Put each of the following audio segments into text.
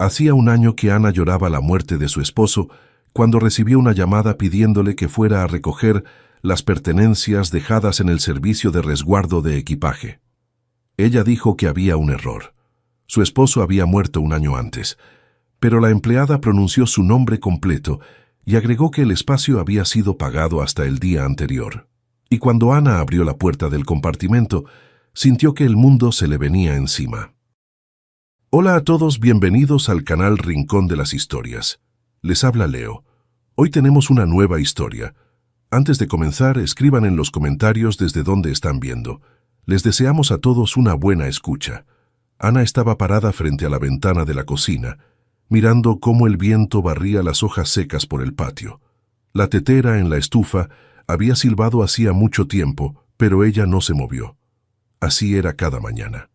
Hacía un año que Ana lloraba la muerte de su esposo cuando recibió una llamada pidiéndole que fuera a recoger las pertenencias dejadas en el servicio de resguardo de equipaje. Ella dijo que había un error. Su esposo había muerto un año antes, pero la empleada pronunció su nombre completo y agregó que el espacio había sido pagado hasta el día anterior. Y cuando Ana abrió la puerta del compartimento, sintió que el mundo se le venía encima. Hola a todos, bienvenidos al canal Rincón de las Historias. Les habla Leo. Hoy tenemos una nueva historia. Antes de comenzar, escriban en los comentarios desde dónde están viendo. Les deseamos a todos una buena escucha. Ana estaba parada frente a la ventana de la cocina, mirando cómo el viento barría las hojas secas por el patio. La tetera en la estufa había silbado hacía mucho tiempo, pero ella no se movió. Así era cada mañana.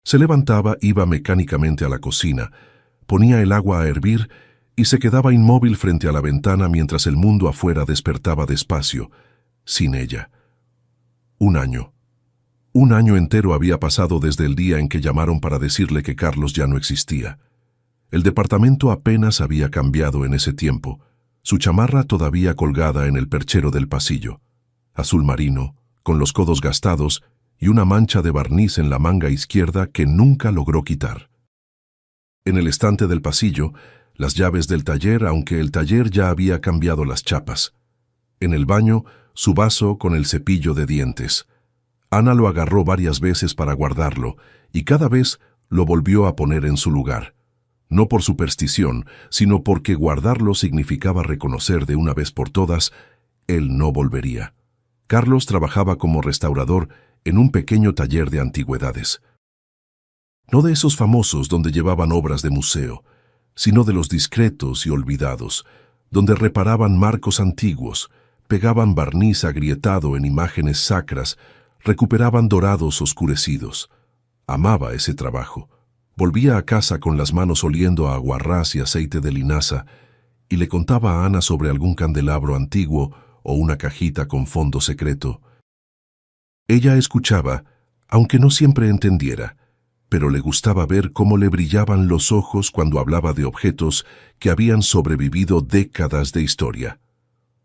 Se levantaba, iba mecánicamente a la cocina, ponía el agua a hervir y se quedaba inmóvil frente a la ventana mientras el mundo afuera despertaba despacio, sin ella. Un año entero había pasado desde el día en que llamaron para decirle que Carlos ya no existía. El departamento apenas había cambiado en ese tiempo, su chamarra todavía colgada en el perchero del pasillo, azul marino, con los codos gastados y una mancha de barniz en la manga izquierda que nunca logró quitar. En el estante del pasillo, las llaves del taller, aunque el taller ya había cambiado las chapas. En el baño, su vaso con el cepillo de dientes. Ana lo agarró varias veces para guardarlo, y cada vez lo volvió a poner en su lugar. No por superstición, sino porque guardarlo significaba reconocer de una vez por todas, él no volvería. Carlos trabajaba como restaurador en un pequeño taller de antigüedades. No de esos famosos donde llevaban obras de museo, sino de los discretos y olvidados, donde reparaban marcos antiguos, pegaban barniz agrietado en imágenes sacras, recuperaban dorados oscurecidos. Amaba ese trabajo. Volvía a casa con las manos oliendo a aguarrás y aceite de linaza, y le contaba a Ana sobre algún candelabro antiguo o una cajita con fondo secreto. Ella escuchaba, aunque no siempre entendiera, pero le gustaba ver cómo le brillaban los ojos cuando hablaba de objetos que habían sobrevivido décadas de historia.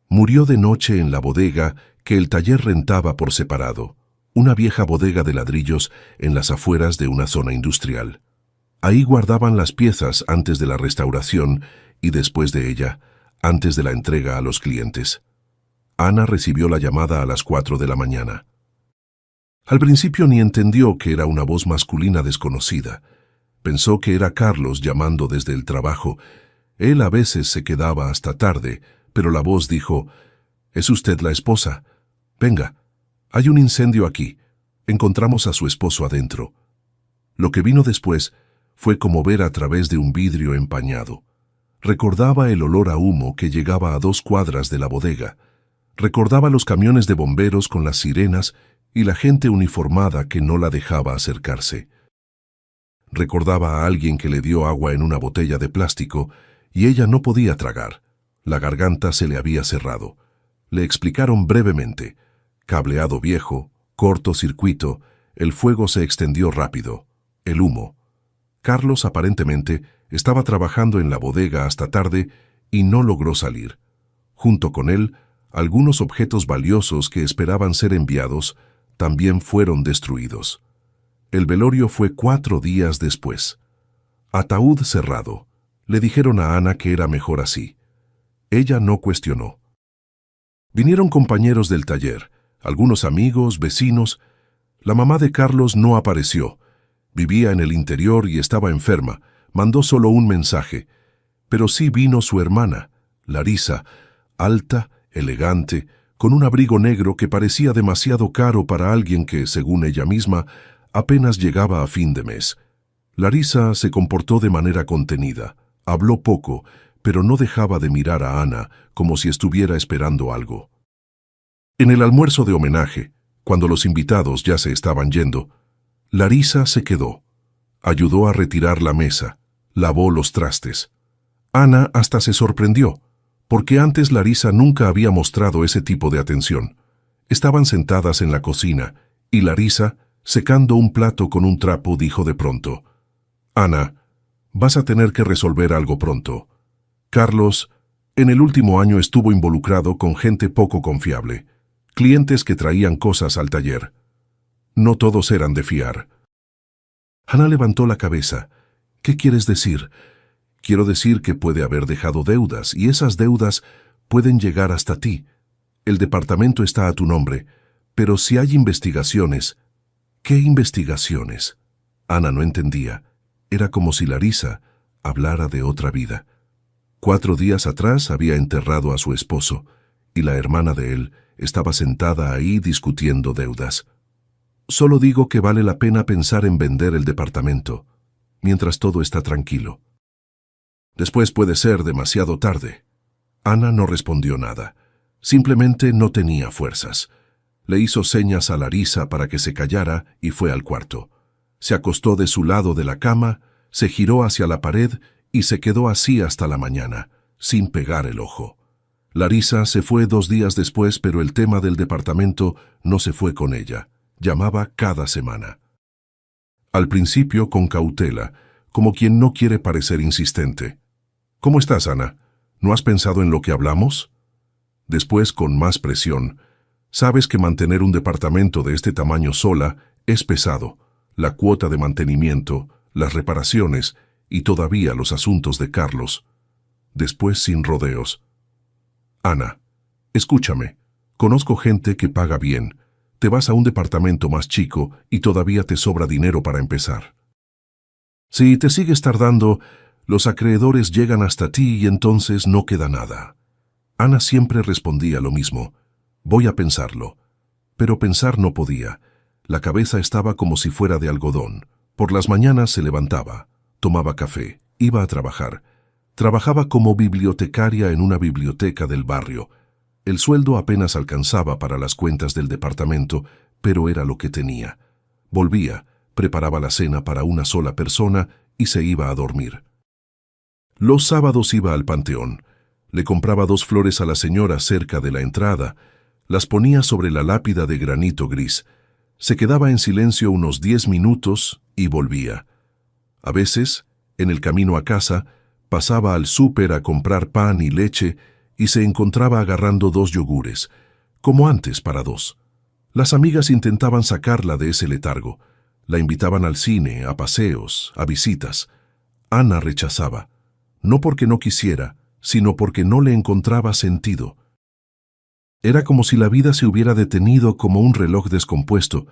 Murió de noche en la bodega que el taller rentaba por separado, una vieja bodega de ladrillos en las afueras de una zona industrial. Ahí guardaban las piezas antes de la restauración y después de ella, antes de la entrega a los clientes. Ana recibió la llamada a las 4 de la mañana. Al principio ni entendió que era una voz masculina desconocida. Pensó que era Carlos llamando desde el trabajo. Él a veces se quedaba hasta tarde, pero la voz dijo: «¿Es usted la esposa? Venga, hay un incendio aquí. Encontramos a su esposo adentro». Lo que vino después fue como ver a través de un vidrio empañado. Recordaba el olor a humo que llegaba a 2 cuadras de la bodega. Recordaba los camiones de bomberos con las sirenas y la gente uniformada que no la dejaba acercarse. Recordaba a alguien que le dio agua en una botella de plástico y ella no podía tragar. La garganta se le había cerrado. Le explicaron brevemente. Cableado viejo, cortocircuito, el fuego se extendió rápido. El humo. Carlos aparentemente estaba trabajando en la bodega hasta tarde y no logró salir. Junto con él, algunos objetos valiosos que esperaban ser enviados también fueron destruidos. El velorio fue 4 días después. Ataúd cerrado. Le dijeron a Ana que era mejor así. Ella no cuestionó. Vinieron compañeros del taller, algunos amigos, vecinos. La mamá de Carlos no apareció. Vivía en el interior y estaba enferma. Mandó solo un mensaje. Pero sí vino su hermana, Larisa, alta, elegante, con un abrigo negro que parecía demasiado caro para alguien que, según ella misma, apenas llegaba a fin de mes. Larisa se comportó de manera contenida, habló poco, pero no dejaba de mirar a Ana como si estuviera esperando algo. En el almuerzo de homenaje, cuando los invitados ya se estaban yendo, Larisa se quedó. Ayudó a retirar la mesa, lavó los trastes. Ana hasta se sorprendió, porque antes Larisa nunca había mostrado ese tipo de atención. Estaban sentadas en la cocina, y Larisa, secando un plato con un trapo, dijo de pronto: «Ana, Vas a tener que resolver algo pronto. Carlos, en el último año estuvo involucrado con gente poco confiable, clientes que traían cosas al taller. No todos eran de fiar. Ana levantó la cabeza. ¿Qué quieres decir? Quiero decir que puede haber dejado deudas, y esas deudas pueden llegar hasta ti. El departamento está a tu nombre, pero si hay investigaciones... ¿Qué investigaciones? Ana no entendía. Era como si Larisa hablara de otra vida. 4 días atrás había enterrado a su esposo, y la hermana de él estaba sentada ahí discutiendo deudas. Solo digo que vale la pena pensar en vender el departamento, mientras todo está tranquilo. Después puede ser demasiado tarde. Ana no respondió nada. Simplemente no tenía fuerzas. Le hizo señas a Larisa para que se callara y fue al cuarto. Se acostó de su lado de la cama, se giró hacia la pared y se quedó así hasta la mañana, sin pegar el ojo. Larisa se fue 2 días después, pero el tema del departamento no se fue con ella. Llamaba cada semana. Al principio con cautela, como quien no quiere parecer insistente. ¿Cómo estás, Ana? ¿No has pensado en lo que hablamos? Después, con más presión. Sabes que mantener un departamento de este tamaño sola es pesado. La cuota de mantenimiento, las reparaciones y todavía los asuntos de Carlos. Después, sin rodeos. Ana, escúchame. Conozco gente que paga bien. Te vas a un departamento más chico y todavía te sobra dinero para empezar. Si te sigues tardando, los acreedores llegan hasta ti y entonces no queda nada. Ana siempre respondía lo mismo. Voy a pensarlo. Pero pensar no podía. La cabeza estaba como si fuera de algodón. Por las mañanas se levantaba, tomaba café, iba a trabajar. Trabajaba como bibliotecaria en una biblioteca del barrio. El sueldo apenas alcanzaba para las cuentas del departamento, pero era lo que tenía. Volvía, preparaba la cena para una sola persona y se iba a dormir. Los sábados iba al panteón. Le compraba 2 flores a la señora cerca de la entrada. Las ponía sobre la lápida de granito gris. Se quedaba en silencio unos 10 minutos y volvía. A veces, en el camino a casa, pasaba al súper a comprar pan y leche y se encontraba agarrando 2 yogures, como antes para 2. Las amigas intentaban sacarla de ese letargo. La invitaban al cine, a paseos, a visitas. Ana rechazaba, no porque no quisiera, sino porque no le encontraba sentido. Era como si la vida se hubiera detenido como un reloj descompuesto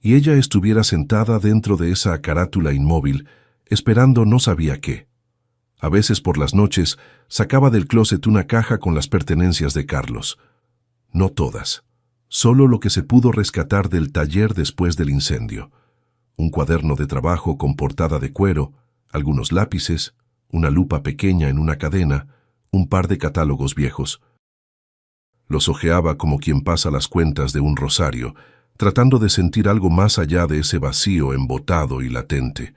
y ella estuviera sentada dentro de esa carátula inmóvil, esperando no sabía qué. A veces por las noches sacaba del closet una caja con las pertenencias de Carlos. No todas, solo lo que se pudo rescatar del taller después del incendio. Un cuaderno de trabajo con portada de cuero, algunos lápices, una lupa pequeña en una cadena, un par de catálogos viejos. Los hojeaba como quien pasa las cuentas de un rosario, tratando de sentir algo más allá de ese vacío embotado y latente.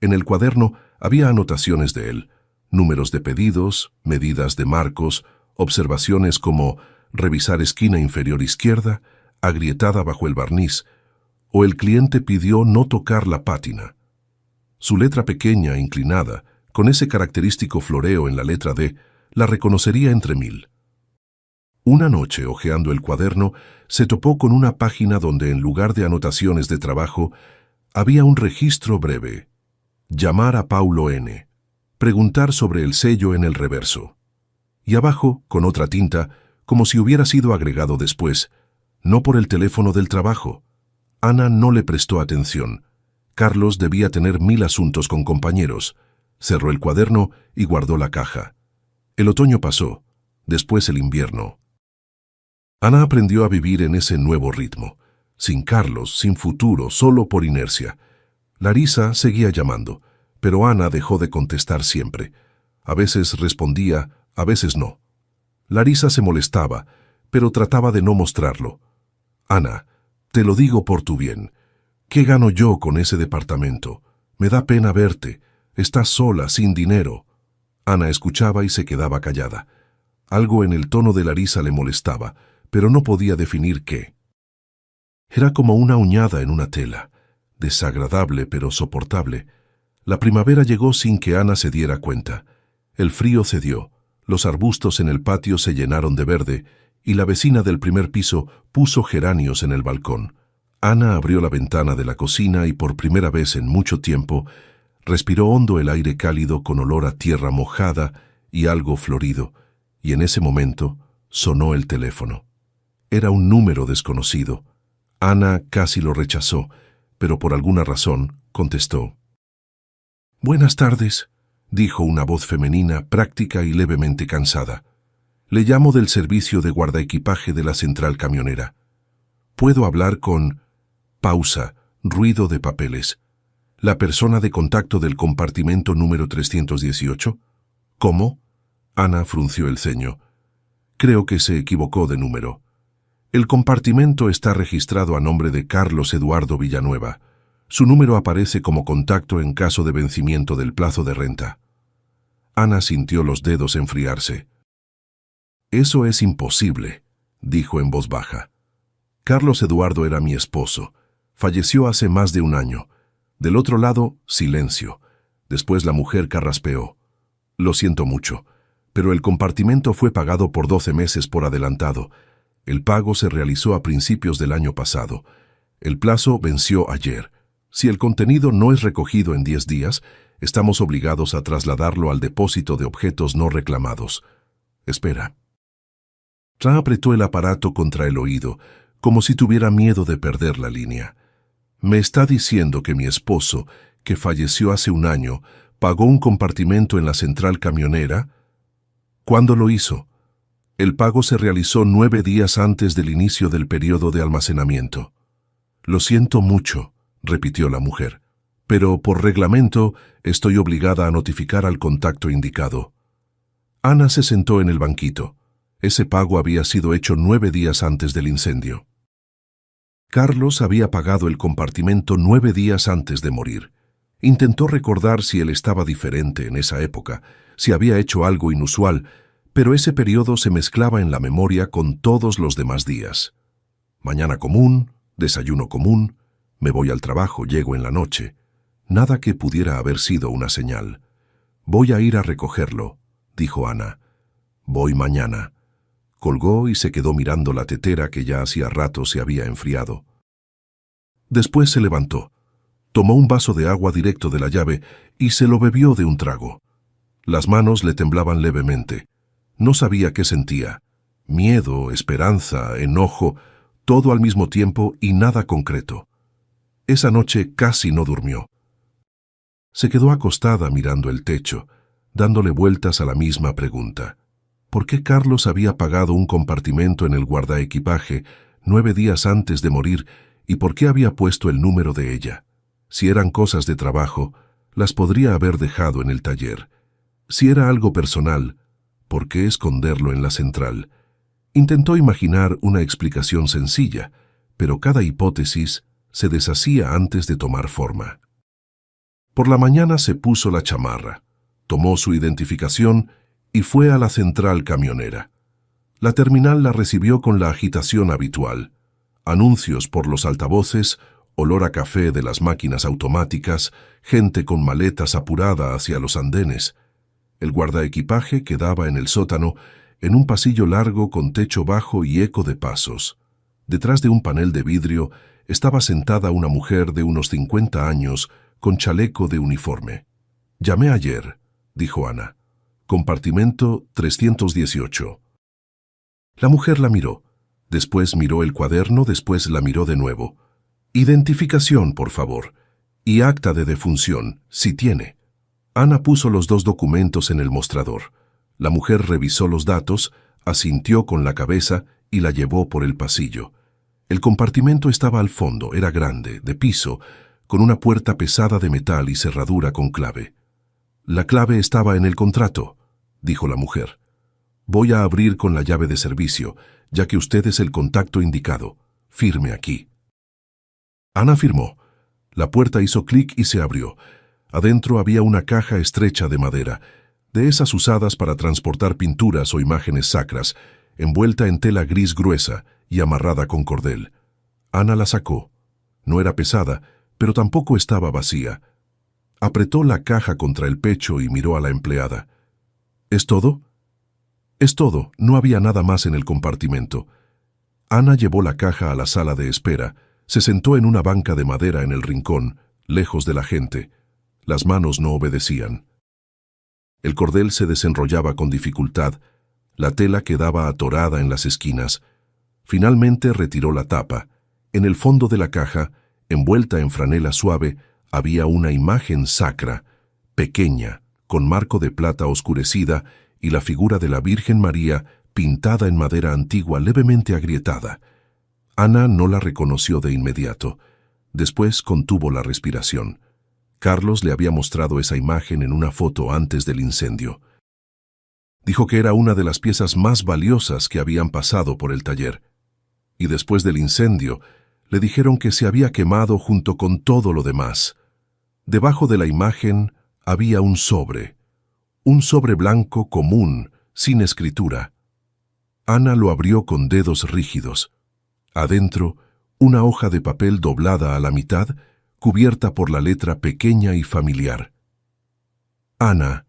En el cuaderno había anotaciones de él, números de pedidos, medidas de marcos, observaciones como revisar esquina inferior izquierda, agrietada bajo el barniz, o el cliente pidió no tocar la pátina. Su letra pequeña, inclinada, con ese característico floreo en la letra D, la reconocería entre 1000. Una noche, hojeando el cuaderno, se topó con una página donde en lugar de anotaciones de trabajo, había un registro breve. Llamar a Paulo N. Preguntar sobre el sello en el reverso. Y abajo, con otra tinta, como si hubiera sido agregado después, no por el teléfono del trabajo. Ana no le prestó atención. Carlos debía tener 1000 asuntos con compañeros. Cerró el cuaderno y guardó la caja. El otoño pasó, después el invierno. Ana aprendió a vivir en ese nuevo ritmo, sin Carlos, sin futuro, solo por inercia. Larisa seguía llamando, pero Ana dejó de contestar siempre. A veces respondía, a veces no. Larisa se molestaba, pero trataba de no mostrarlo. Ana, te lo digo por tu bien. ¿Qué gano yo con ese departamento? Me da pena verte. Estás sola, sin dinero. Ana escuchaba y se quedaba callada. Algo en el tono de Larisa le molestaba, pero no podía definir qué. Era como una uñada en una tela, desagradable pero soportable. La primavera llegó sin que Ana se diera cuenta. El frío cedió, los arbustos en el patio se llenaron de verde y la vecina del primer piso puso geranios en el balcón. Ana abrió la ventana de la cocina y por primera vez en mucho tiempo respiró hondo el aire cálido con olor a tierra mojada y algo florido, y en ese momento sonó el teléfono. Era un número desconocido. Ana casi lo rechazó, pero por alguna razón contestó. «Buenas tardes», dijo una voz femenina práctica y levemente cansada. «Le llamo del servicio de guardaequipaje de la central camionera. ¿Puedo hablar con...?» Pausa, ruido de papeles. «¿La persona de contacto del compartimento número 318? «¿Cómo?» Ana frunció el ceño. «Creo que se equivocó de número. El compartimento está registrado a nombre de Carlos Eduardo Villanueva. Su número aparece como contacto en caso de vencimiento del plazo de renta». Ana sintió los dedos enfriarse. «Eso es imposible», dijo en voz baja. «Carlos Eduardo era mi esposo. Falleció hace más de un año». Del otro lado, silencio. Después la mujer carraspeó. «Lo siento mucho, pero el compartimento fue pagado por 12 meses por adelantado. El pago se realizó a principios del año pasado. El plazo venció ayer. Si el contenido no es recogido en 10 días, estamos obligados a trasladarlo al depósito de objetos no reclamados. Espera». Ra apretó el aparato contra el oído, como si tuviera miedo de perder la línea. «Me está diciendo que mi esposo, que falleció hace un año, pagó un compartimento en la central camionera». «¿Cuándo lo hizo?» «El pago se realizó 9 días antes del inicio del periodo de almacenamiento». «Lo siento mucho», repitió la mujer, «pero por reglamento estoy obligada a notificar al contacto indicado». Ana se sentó en el banquito. Ese pago había sido hecho 9 días antes del incendio. Carlos había pagado el compartimento 9 días antes de morir. Intentó recordar si él estaba diferente en esa época, si había hecho algo inusual, pero ese periodo se mezclaba en la memoria con todos los demás días. Mañana común, desayuno común, me voy al trabajo, llego en la noche. Nada que pudiera haber sido una señal. «Voy a ir a recogerlo», dijo Ana. «Voy mañana». Colgó y se quedó mirando la tetera que ya hacía rato se había enfriado. Después se levantó, tomó un vaso de agua directo de la llave y se lo bebió de un trago. Las manos le temblaban levemente. No sabía qué sentía. Miedo, esperanza, enojo, todo al mismo tiempo y nada concreto. Esa noche casi no durmió. Se quedó acostada mirando el techo, dándole vueltas a la misma pregunta. ¿Por qué Carlos había pagado un compartimento en el guardaequipaje 9 días antes de morir y por qué había puesto el número de ella? Si eran cosas de trabajo, las podría haber dejado en el taller. Si era algo personal, ¿por qué esconderlo en la central? Intentó imaginar una explicación sencilla, pero cada hipótesis se deshacía antes de tomar forma. Por la mañana se puso la chamarra, tomó su identificación y fue a la central camionera. La terminal la recibió con la agitación habitual. Anuncios por los altavoces, olor a café de las máquinas automáticas, gente con maletas apurada hacia los andenes. El guardaequipaje quedaba en el sótano, en un pasillo largo con techo bajo y eco de pasos. Detrás de un panel de vidrio estaba sentada una mujer de unos 50 años con chaleco de uniforme. «Llamé ayer», dijo Ana. «Compartimento 318». La mujer la miró. Después miró el cuaderno, después la miró de nuevo. «Identificación, por favor. Y acta de defunción, si tiene». Ana puso los 2 documentos en el mostrador. La mujer revisó los datos, asintió con la cabeza y la llevó por el pasillo. El compartimento estaba al fondo, era grande, de piso, con una puerta pesada de metal y cerradura con clave. «La clave estaba en el contrato», dijo la mujer. «Voy a abrir con la llave de servicio, ya que usted es el contacto indicado. Firme aquí». Ana firmó. La puerta hizo clic y se abrió. Adentro había una caja estrecha de madera, de esas usadas para transportar pinturas o imágenes sacras, envuelta en tela gris gruesa y amarrada con cordel. Ana la sacó. No era pesada, pero tampoco estaba vacía. Apretó la caja contra el pecho y miró a la empleada. ¿Es todo? Es todo, no había nada más en el compartimento. Ana llevó la caja a la sala de espera, se sentó en una banca de madera en el rincón, lejos de la gente. Las manos no obedecían. El cordel se desenrollaba con dificultad, la tela quedaba atorada en las esquinas. Finalmente retiró la tapa. En el fondo de la caja, envuelta en franela suave, había una imagen sacra, pequeña, con marco de plata oscurecida y la figura de la Virgen María pintada en madera antigua levemente agrietada. Ana no la reconoció de inmediato. Después contuvo la respiración. Carlos le había mostrado esa imagen en una foto antes del incendio. Dijo que era una de las piezas más valiosas que habían pasado por el taller. Y después del incendio, le dijeron que se había quemado junto con todo lo demás. Debajo de la imagen había un sobre blanco común, sin escritura. Ana lo abrió con dedos rígidos. Adentro, una hoja de papel doblada a la mitad, cubierta por la letra pequeña y familiar. Ana,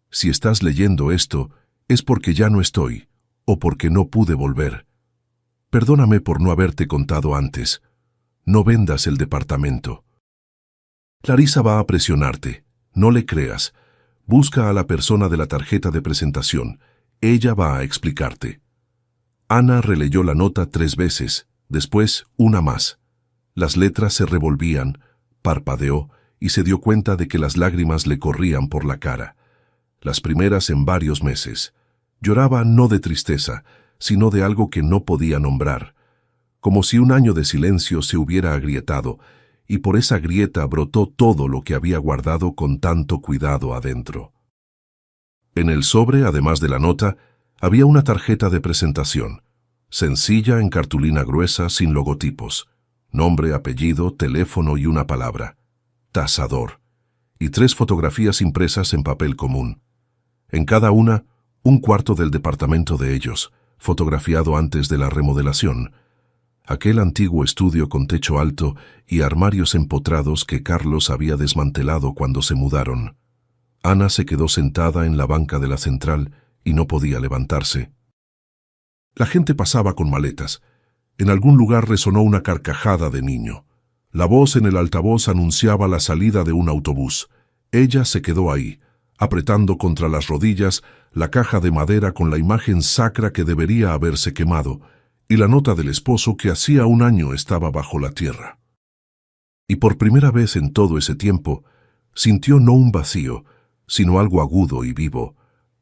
si estás leyendo esto, es porque ya no estoy, o porque no pude volver. Perdóname por no haberte contado antes. No vendas el departamento. Clarisa va a presionarte. No le creas. Busca a la persona de la tarjeta de presentación. Ella va a explicarte. Ana releyó la nota 3 veces, después una más. Las letras se revolvían, parpadeó y se dio cuenta de que las lágrimas le corrían por la cara. Las primeras en varios meses. Lloraba no de tristeza, sino de algo que no podía nombrar. Como si un año de silencio se hubiera agrietado, y por esa grieta brotó todo lo que había guardado con tanto cuidado adentro. En el sobre, además de la nota, había una tarjeta de presentación, sencilla en cartulina gruesa sin logotipos, nombre, apellido, teléfono y una palabra, tasador, y 3 fotografías impresas en papel común. En cada una, un cuarto del departamento de ellos, fotografiado antes de la remodelación, aquel antiguo estudio con techo alto y armarios empotrados que Carlos había desmantelado cuando se mudaron. Ana se quedó sentada en la banca de la central y no podía levantarse. La gente pasaba con maletas. En algún lugar resonó una carcajada de niño. La voz en el altavoz anunciaba la salida de un autobús. Ella se quedó ahí, apretando contra las rodillas la caja de madera con la imagen sacra que debería haberse quemado, y la nota del esposo que hacía un año estaba bajo la tierra. Y por primera vez en todo ese tiempo, sintió no un vacío, sino algo agudo y vivo,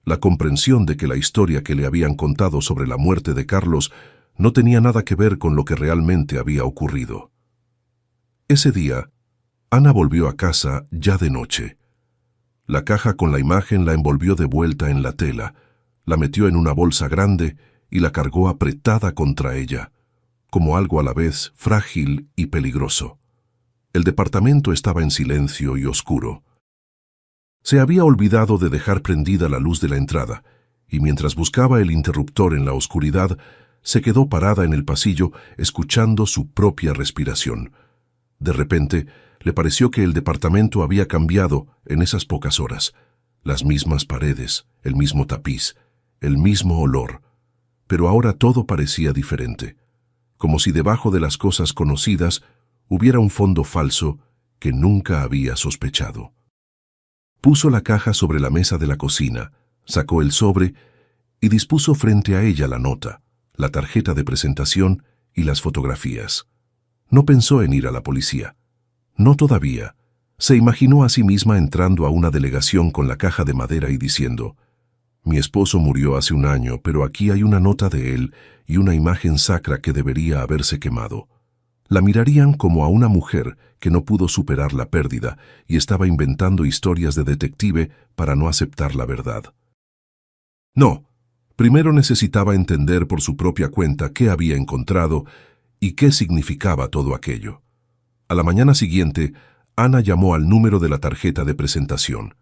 la comprensión de que la historia que le habían contado sobre la muerte de Carlos no tenía nada que ver con lo que realmente había ocurrido. Ese día, Ana volvió a casa ya de noche. La caja con la imagen la envolvió de vuelta en la tela, la metió en una bolsa grande y la cargó apretada contra ella, como algo a la vez frágil y peligroso. El departamento estaba en silencio y oscuro. Se había olvidado de dejar prendida la luz de la entrada, y mientras buscaba el interruptor en la oscuridad, se quedó parada en el pasillo escuchando su propia respiración. De repente, le pareció que el departamento había cambiado en esas pocas horas. Las mismas paredes, el mismo tapiz, el mismo olor. Pero ahora todo parecía diferente, como si debajo de las cosas conocidas hubiera un fondo falso que nunca había sospechado. Puso la caja sobre la mesa de la cocina, sacó el sobre y dispuso frente a ella la nota, la tarjeta de presentación y las fotografías. No pensó en ir a la policía. No todavía. Se imaginó a sí misma entrando a una delegación con la caja de madera y diciendo: «Mi esposo murió hace un año, pero aquí hay una nota de él y una imagen sacra que debería haberse quemado». La mirarían como a una mujer que no pudo superar la pérdida y estaba inventando historias de detective para no aceptar la verdad. No, primero necesitaba entender por su propia cuenta qué había encontrado y qué significaba todo aquello. A la mañana siguiente, Ana llamó al número de la tarjeta de presentación.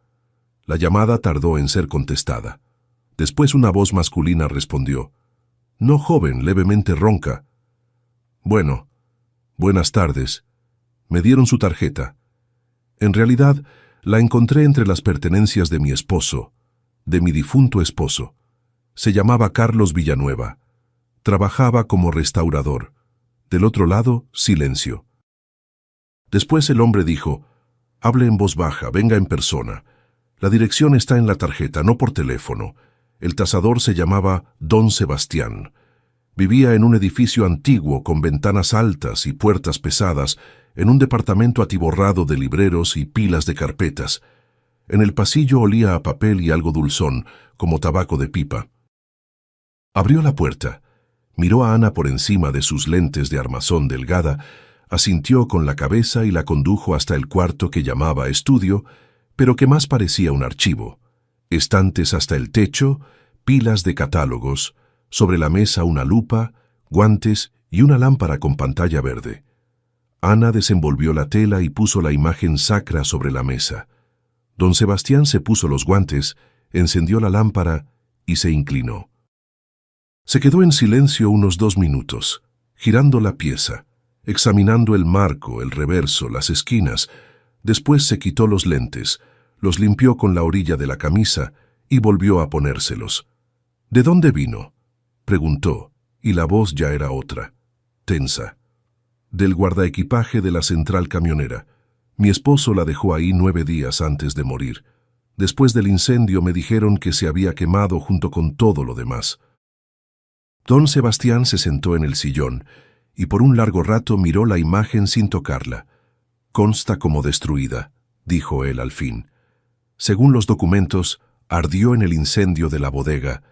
La llamada tardó en ser contestada. Después una voz masculina respondió: «No, joven, levemente ronca». «Bueno, buenas tardes. Me dieron su tarjeta. En realidad, La encontré entre las pertenencias de mi esposo, de mi difunto esposo. Se llamaba Carlos Villanueva. Trabajaba como restaurador. Del otro lado, silencio. Después el hombre dijo: «Hable en voz baja, venga en persona. La dirección está en la tarjeta, no por teléfono. El tasador se llamaba Don Sebastián. Vivía en un edificio antiguo con ventanas altas y puertas pesadas, en un departamento atiborrado de libreros y pilas de carpetas. En el pasillo olía a papel y algo dulzón, como tabaco de pipa». Abrió la puerta, miró a Ana por encima de sus lentes de armazón delgada, asintió con la cabeza y la condujo hasta el cuarto que llamaba estudio, pero que más parecía un archivo. Estantes hasta el techo, pilas de catálogos, sobre la mesa una lupa, guantes y una lámpara con pantalla verde. Ana desenvolvió la tela y puso la imagen sacra sobre la mesa. Don Sebastián se puso los guantes, encendió la lámpara y se inclinó. Se quedó en silencio unos 2 minutos, girando la pieza, examinando el marco, el reverso, las esquinas. Después se quitó los lentes, los limpió con la orilla de la camisa y volvió a ponérselos. «¿De dónde vino?», preguntó, y la voz ya era otra, tensa. «Del guardaequipaje de la central camionera. Mi esposo la dejó ahí 9 días antes de morir. Después del incendio me dijeron que se había quemado junto con todo lo demás». Don Sebastián se sentó en el sillón y por un largo rato miró la imagen sin tocarla. «Consta como destruida», dijo él al fin. «Según los documentos, ardió en el incendio de la bodega,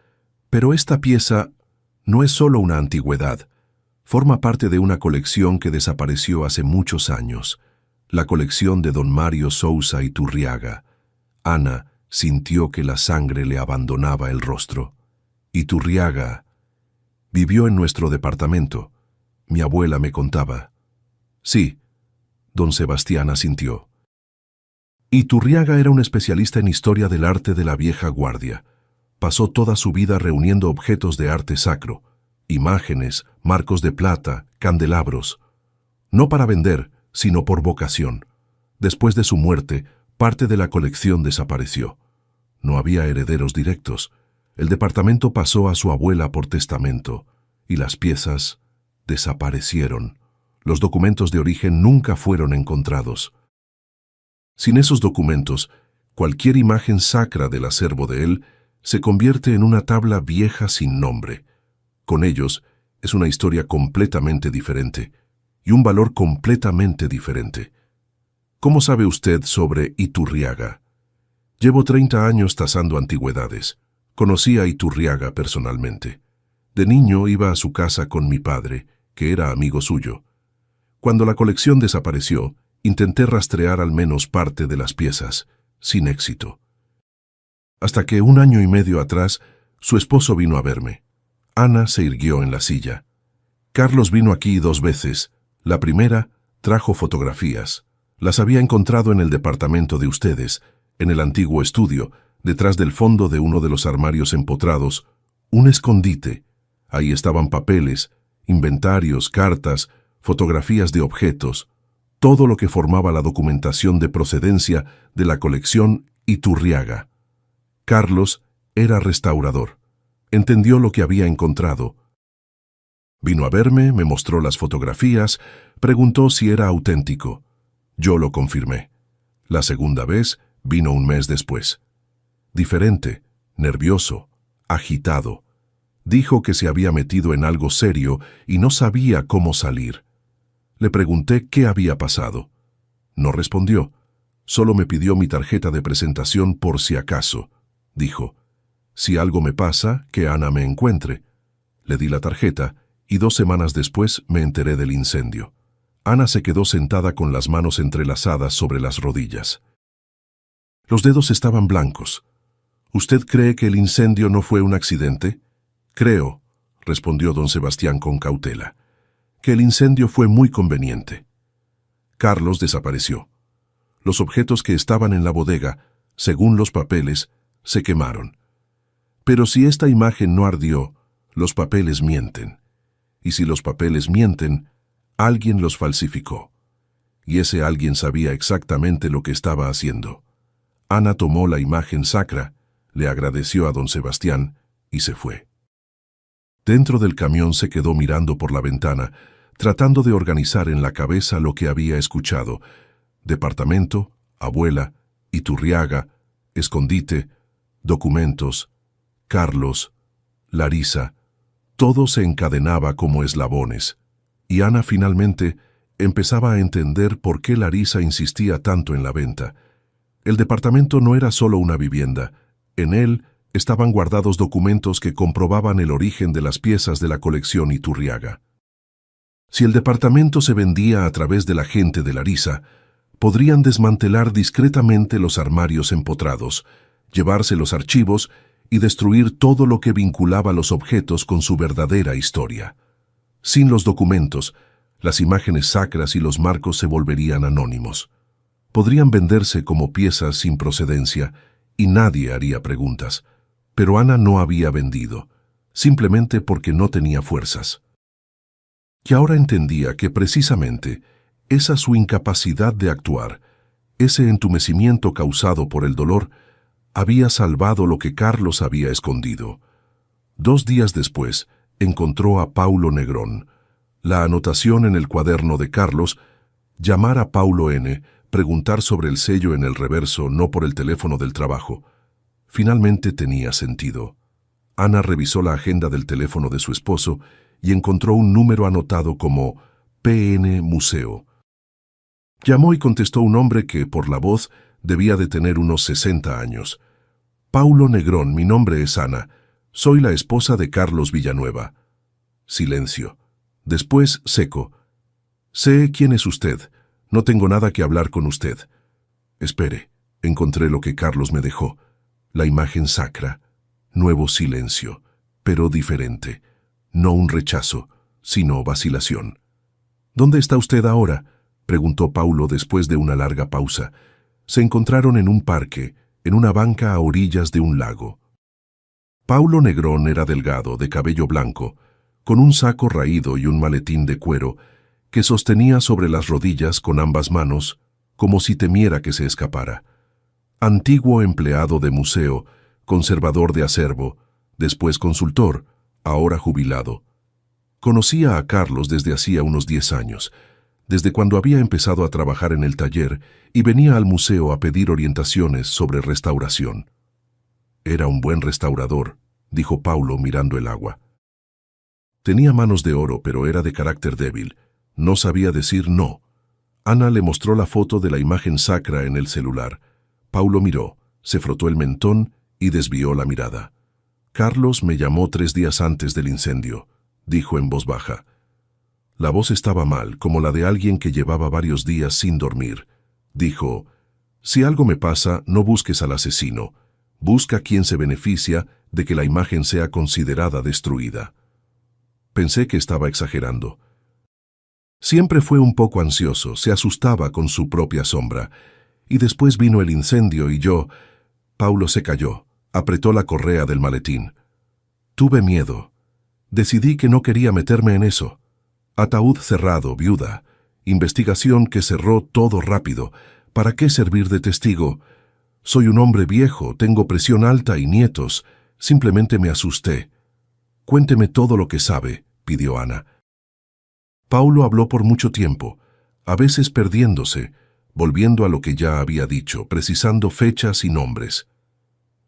pero esta pieza no es solo una antigüedad. Forma parte de una colección que desapareció hace muchos años, la colección de don Mario Sousa Iturriaga». Ana sintió que la sangre le abandonaba el rostro. «Iturriaga vivió en nuestro departamento. Mi abuela me contaba». «Sí», don Sebastián asintió. Iturriaga era un especialista en historia del arte de la vieja guardia. Pasó toda su vida reuniendo objetos de arte sacro, imágenes, marcos de plata, candelabros. No para vender, sino por vocación. Después de su muerte, parte de la colección desapareció. No había herederos directos. El departamento pasó a su abuela por testamento, y las piezas desaparecieron. Los documentos de origen nunca fueron encontrados. Sin esos documentos, cualquier imagen sacra del acervo de él se convierte en una tabla vieja sin nombre. Con ellos, es una historia completamente diferente, y un valor completamente diferente. ¿Cómo sabe usted sobre Iturriaga? Llevo 30 años tasando antigüedades. Conocí a Iturriaga personalmente. De niño iba a su casa con mi padre, que era amigo suyo. Cuando la colección desapareció, intenté rastrear al menos parte de las piezas, sin éxito. Hasta que 1 año y medio atrás, su esposo vino a verme. Ana se irguió en la silla. «Carlos vino aquí 2 veces. La primera, trajo fotografías. Las había encontrado en el departamento de ustedes, en el antiguo estudio, detrás del fondo de uno de los armarios empotrados, un escondite. Ahí estaban papeles, inventarios, cartas, fotografías de objetos, todo lo que formaba la documentación de procedencia de la colección Iturriaga. Carlos era restaurador. Entendió lo que había encontrado. Vino a verme, me mostró las fotografías, preguntó si era auténtico. Yo lo confirmé. La segunda vez vino 1 mes después. Diferente, nervioso, agitado. Dijo que se había metido en algo serio y no sabía cómo salir. Le pregunté qué había pasado. No respondió. Solo me pidió mi tarjeta de presentación por si acaso. Dijo: «Si algo me pasa, que Ana me encuentre». Le di la tarjeta y 2 semanas después me enteré del incendio. Ana se quedó sentada con las manos entrelazadas sobre las rodillas. Los dedos estaban blancos. «¿Usted cree que el incendio no fue un accidente?» «Creo», respondió don Sebastián con cautela, «que el incendio fue muy conveniente». Carlos desapareció. Los objetos que estaban en la bodega, según los papeles, se quemaron. Pero si esta imagen no ardió, los papeles mienten. Y si los papeles mienten, alguien los falsificó. Y ese alguien sabía exactamente lo que estaba haciendo. Ana tomó la imagen sacra, le agradeció a don Sebastián y se fue. Dentro del camión se quedó mirando por la ventana, tratando de organizar en la cabeza lo que había escuchado. Departamento, abuela, Iturriaga, escondite, documentos, Carlos, Larisa. Todo se encadenaba como eslabones, y Ana finalmente empezaba a entender por qué Larisa insistía tanto en la venta. El departamento no era solo una vivienda, en él estaban guardados documentos que comprobaban el origen de las piezas de la colección Iturriaga. Si el departamento se vendía a través de la gente de Larisa, podrían desmantelar discretamente los armarios empotrados, llevarse los archivos y destruir todo lo que vinculaba los objetos con su verdadera historia. Sin los documentos, las imágenes sacras y los marcos se volverían anónimos. Podrían venderse como piezas sin procedencia y nadie haría preguntas. Pero Ana no había vendido, simplemente porque no tenía fuerzas. Y ahora entendía que precisamente esa su incapacidad de actuar, ese entumecimiento causado por el dolor, había salvado lo que Carlos había escondido. 2 días después, encontró a Paulo Negrón. La anotación en el cuaderno de Carlos, llamar a Paulo N., preguntar sobre el sello en el reverso, no por el teléfono del trabajo. Finalmente tenía sentido. Ana revisó la agenda del teléfono de su esposo y encontró un número anotado como PN Museo. Llamó y contestó un hombre que, por la voz, debía de tener unos 60 años. Paulo Negrón, mi nombre es Ana. Soy la esposa de Carlos Villanueva. Silencio. Después, seco. Sé quién es usted. No tengo nada que hablar con usted. Espere, encontré lo que Carlos me dejó. La imagen sacra. Nuevo silencio, pero diferente. No un rechazo, sino vacilación. ¿Dónde está usted ahora?, preguntó Paulo después de una larga pausa. Se encontraron en un parque, en una banca a orillas de un lago. Paulo Negrón era delgado, de cabello blanco, con un saco raído y un maletín de cuero que sostenía sobre las rodillas con ambas manos, como si temiera que se escapara. Antiguo empleado de museo, conservador de acervo, después consultor, ahora jubilado. Conocía a Carlos desde hacía unos 10 años, desde cuando había empezado a trabajar en el taller y venía al museo a pedir orientaciones sobre restauración. Era un buen restaurador, dijo Paulo mirando el agua. Tenía manos de oro, pero era de carácter débil. No sabía decir no. Ana le mostró la foto de la imagen sacra en el celular. Paulo miró, se frotó el mentón y desvió la mirada. Carlos me llamó 3 días antes del incendio, dijo en voz baja. La voz estaba mal, como la de alguien que llevaba varios días sin dormir. Dijo, si algo me pasa, no busques al asesino. Busca quien se beneficia de que la imagen sea considerada destruida. Pensé que estaba exagerando. Siempre fue un poco ansioso, se asustaba con su propia sombra. Y después vino el incendio y yo... Paulo se calló, apretó la correa del maletín. Tuve miedo. Decidí que no quería meterme en eso. Ataúd cerrado, viuda. Investigación que cerró todo rápido. ¿Para qué servir de testigo? Soy un hombre viejo, tengo presión alta y nietos. Simplemente me asusté. Cuénteme todo lo que sabe, pidió Ana. Paulo habló por mucho tiempo, a veces perdiéndose, volviendo a lo que ya había dicho, precisando fechas y nombres.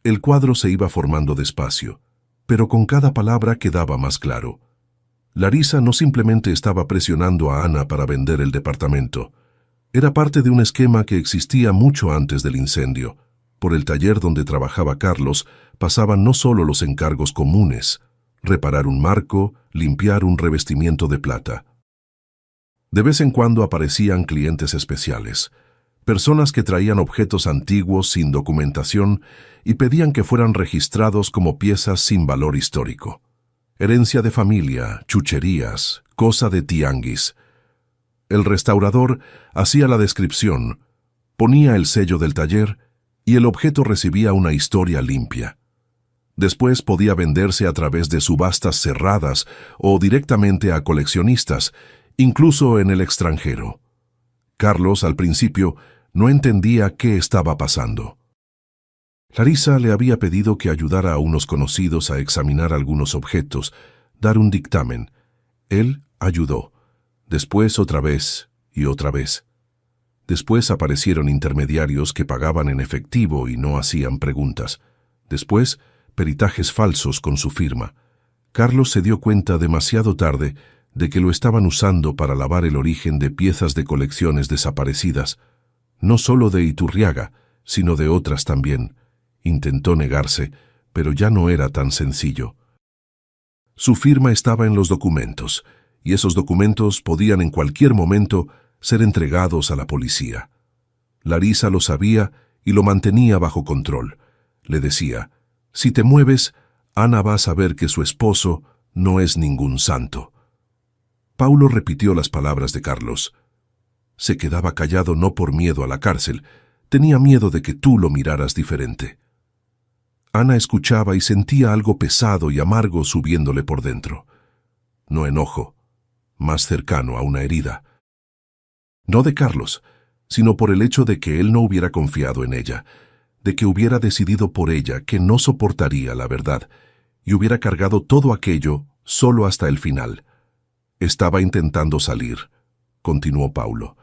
El cuadro se iba formando despacio, pero con cada palabra quedaba más claro. Larisa no simplemente estaba presionando a Ana para vender el departamento. Era parte de un esquema que existía mucho antes del incendio. Por el taller donde trabajaba Carlos pasaban no solo los encargos comunes, reparar un marco, limpiar un revestimiento de plata. De vez en cuando aparecían clientes especiales, personas que traían objetos antiguos sin documentación y pedían que fueran registrados como piezas sin valor histórico. Herencia de familia, chucherías, cosa de tianguis. El restaurador hacía la descripción, ponía el sello del taller y el objeto recibía una historia limpia. Después podía venderse a través de subastas cerradas o directamente a coleccionistas, incluso en el extranjero. Carlos, al principio, no entendía qué estaba pasando. Larisa le había pedido que ayudara a unos conocidos a examinar algunos objetos, dar un dictamen. Él ayudó. Después otra vez y otra vez. Después aparecieron intermediarios que pagaban en efectivo y no hacían preguntas. Después, peritajes falsos con su firma. Carlos se dio cuenta demasiado tarde de que lo estaban usando para lavar el origen de piezas de colecciones desaparecidas, no solo de Iturriaga, sino de otras también. Intentó negarse, pero ya no era tan sencillo. Su firma estaba en los documentos, y esos documentos podían en cualquier momento ser entregados a la policía. Larisa lo sabía y lo mantenía bajo control. Le decía, si te mueves, Ana va a saber que su esposo no es ningún santo. Paulo repitió las palabras de Carlos. Se quedaba callado no por miedo a la cárcel, tenía miedo de que tú lo miraras diferente. Ana escuchaba y sentía algo pesado y amargo subiéndole por dentro. No enojo, más cercano a una herida. No de Carlos, sino por el hecho de que él no hubiera confiado en ella, de que hubiera decidido por ella que no soportaría la verdad, y hubiera cargado todo aquello solo hasta el final. Estaba intentando salir, continuó Paulo.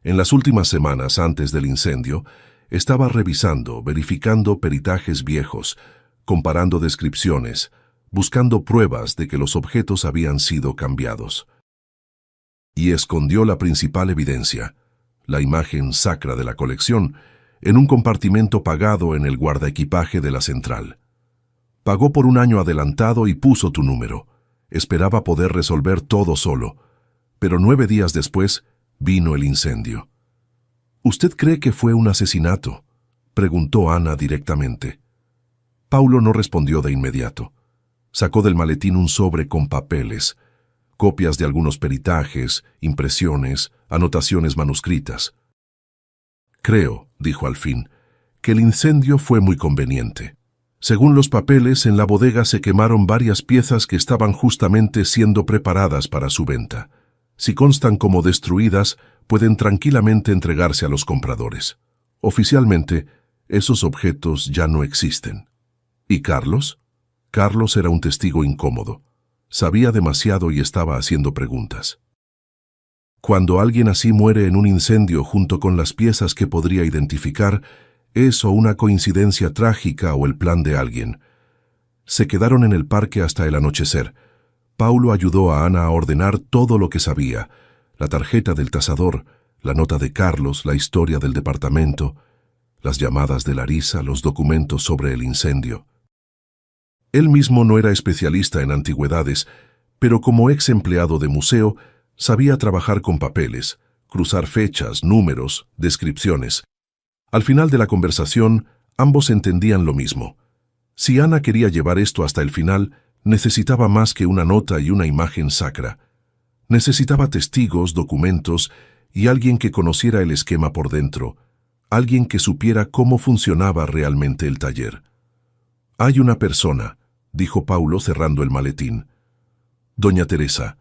En las últimas semanas antes del incendio, estaba revisando, verificando peritajes viejos, comparando descripciones, buscando pruebas de que los objetos habían sido cambiados. Y escondió la principal evidencia, la imagen sacra de la colección, en un compartimento pagado en el guardaequipaje de la central. Pagó por un año adelantado y puso tu número. Esperaba poder resolver todo solo, pero 9 días después vino el incendio. ¿Usted cree que fue un asesinato?, preguntó Ana directamente. Paulo no respondió de inmediato. Sacó del maletín un sobre con papeles, copias de algunos peritajes, impresiones, anotaciones manuscritas. Creo, dijo al fin, que el incendio fue muy conveniente. Según los papeles, en la bodega se quemaron varias piezas que estaban justamente siendo preparadas para su venta. Si constan como destruidas, pueden tranquilamente entregarse a los compradores. Oficialmente, esos objetos ya no existen. ¿Y Carlos? Carlos era un testigo incómodo. Sabía demasiado y estaba haciendo preguntas. Cuando alguien así muere en un incendio junto con las piezas que podría identificar, es o una coincidencia trágica o el plan de alguien. Se quedaron en el parque hasta el anochecer. Paulo ayudó a Ana a ordenar todo lo que sabía: la tarjeta del tasador, la nota de Carlos, la historia del departamento, las llamadas de Larisa, los documentos sobre el incendio. Él mismo no era especialista en antigüedades, pero como ex empleado de museo, sabía trabajar con papeles, cruzar fechas, números, descripciones. Al final de la conversación, ambos entendían lo mismo. Si Ana quería llevar esto hasta el final, necesitaba más que una nota y una imagen sacra. Necesitaba testigos, documentos y alguien que conociera el esquema por dentro, alguien que supiera cómo funcionaba realmente el taller. Hay una persona, dijo Paulo cerrando el maletín. Doña Teresa.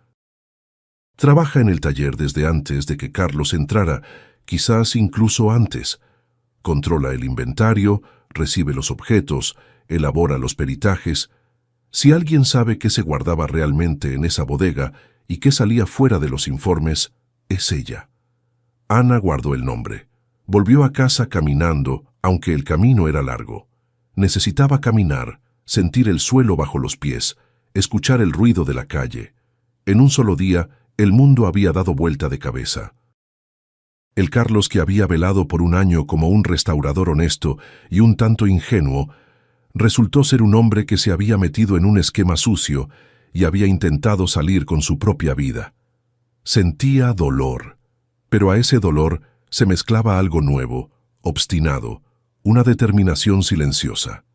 Trabaja en el taller desde antes de que Carlos entrara, quizás incluso antes. Controla el inventario, recibe los objetos, elabora los peritajes. Si alguien sabe qué se guardaba realmente en esa bodega y qué salía fuera de los informes, es ella. Ana guardó el nombre. Volvió a casa caminando, aunque el camino era largo. Necesitaba caminar, sentir el suelo bajo los pies, escuchar el ruido de la calle. En un solo día, el mundo había dado vuelta de cabeza. El Carlos que había velado por un año como un restaurador honesto y un tanto ingenuo, resultó ser un hombre que se había metido en un esquema sucio y había intentado salir con su propia vida. Sentía dolor, pero a ese dolor se mezclaba algo nuevo, obstinado, una determinación silenciosa.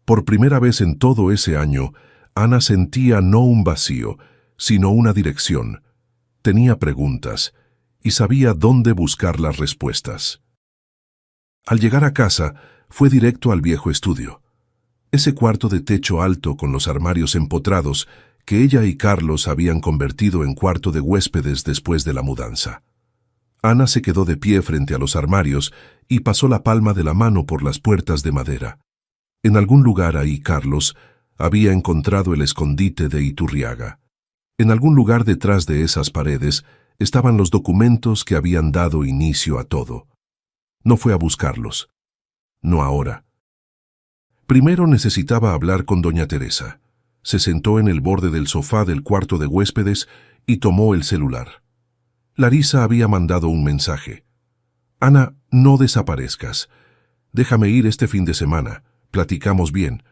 Por primera vez en todo ese año, Ana sentía no un vacío, sino una dirección. Tenía preguntas y sabía dónde buscar las respuestas. Al llegar a casa, fue directo al viejo estudio. Ese cuarto de techo alto con los armarios empotrados que ella y Carlos habían convertido en cuarto de huéspedes después de la mudanza. Ana se quedó de pie frente a los armarios y pasó la palma de la mano por las puertas de madera. En algún lugar ahí Carlos había encontrado el escondite de Iturriaga. En algún lugar detrás de esas paredes estaban los documentos que habían dado inicio a todo. No fue a buscarlos. No ahora. Primero necesitaba hablar con doña Teresa. Se sentó en el borde del sofá del cuarto de huéspedes y tomó el celular. Larisa había mandado un mensaje. «Ana, no desaparezcas. Déjame ir este fin de semana. Platicamos bien.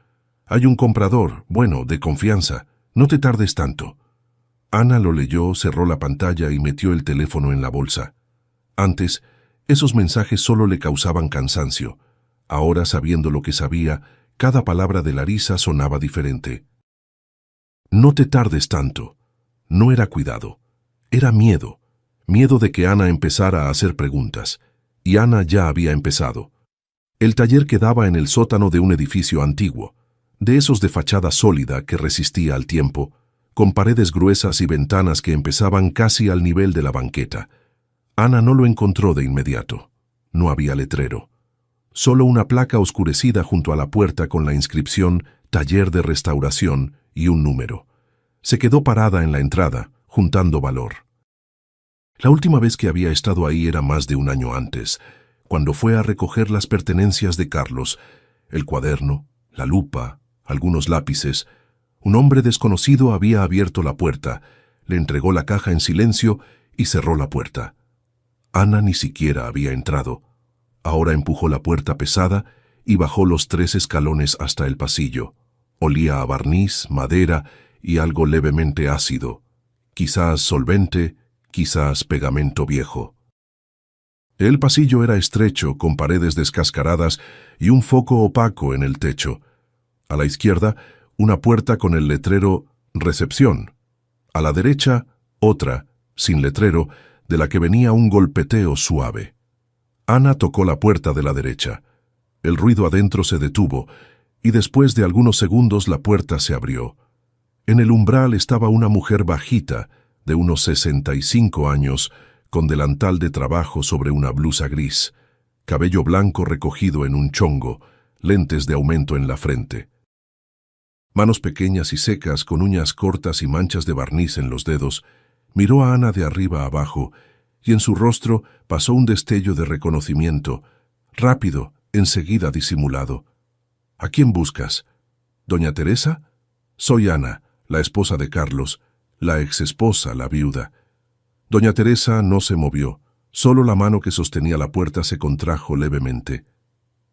Hay un comprador, bueno, de confianza. No te tardes tanto». Ana lo leyó, cerró la pantalla y metió el teléfono en la bolsa. Antes, esos mensajes solo le causaban cansancio. Ahora, sabiendo lo que sabía, cada palabra de Larisa sonaba diferente. No te tardes tanto. No era cuidado. Era miedo. Miedo de que Ana empezara a hacer preguntas. Y Ana ya había empezado. El taller quedaba en el sótano de un edificio antiguo, de esos de fachada sólida que resistía al tiempo, con paredes gruesas y ventanas que empezaban casi al nivel de la banqueta. Ana no lo encontró de inmediato. No había letrero. Solo una placa oscurecida junto a la puerta con la inscripción «Taller de Restauración» y un número. Se quedó parada en la entrada, juntando valor. La última vez que había estado ahí era más de un año antes, cuando fue a recoger las pertenencias de Carlos, el cuaderno, la lupa, algunos lápices. Un hombre desconocido había abierto la puerta, le entregó la caja en silencio y cerró la puerta. Ana ni siquiera había entrado. Ahora empujó la puerta pesada y bajó los 3 escalones hasta el pasillo. Olía a barniz, madera y algo levemente ácido. Quizás solvente, quizás pegamento viejo. El pasillo era estrecho, con paredes descascaradas y un foco opaco en el techo. A la izquierda, una puerta con el letrero «Recepción». A la derecha, otra, sin letrero, de la que venía un golpeteo suave. Ana tocó la puerta de la derecha. El ruido adentro se detuvo, y después de algunos segundos la puerta se abrió. En el umbral estaba una mujer bajita, de unos 65 años, con delantal de trabajo sobre una blusa gris, cabello blanco recogido en un chongo, lentes de aumento en la frente. Manos pequeñas y secas, con uñas cortas y manchas de barniz en los dedos, miró a Ana de arriba a abajo, y en su rostro pasó un destello de reconocimiento, rápido, enseguida disimulado. «¿A quién buscas? ¿Doña Teresa? Soy Ana, la esposa de Carlos, la exesposa, la viuda». Doña Teresa no se movió, solo la mano que sostenía la puerta se contrajo levemente.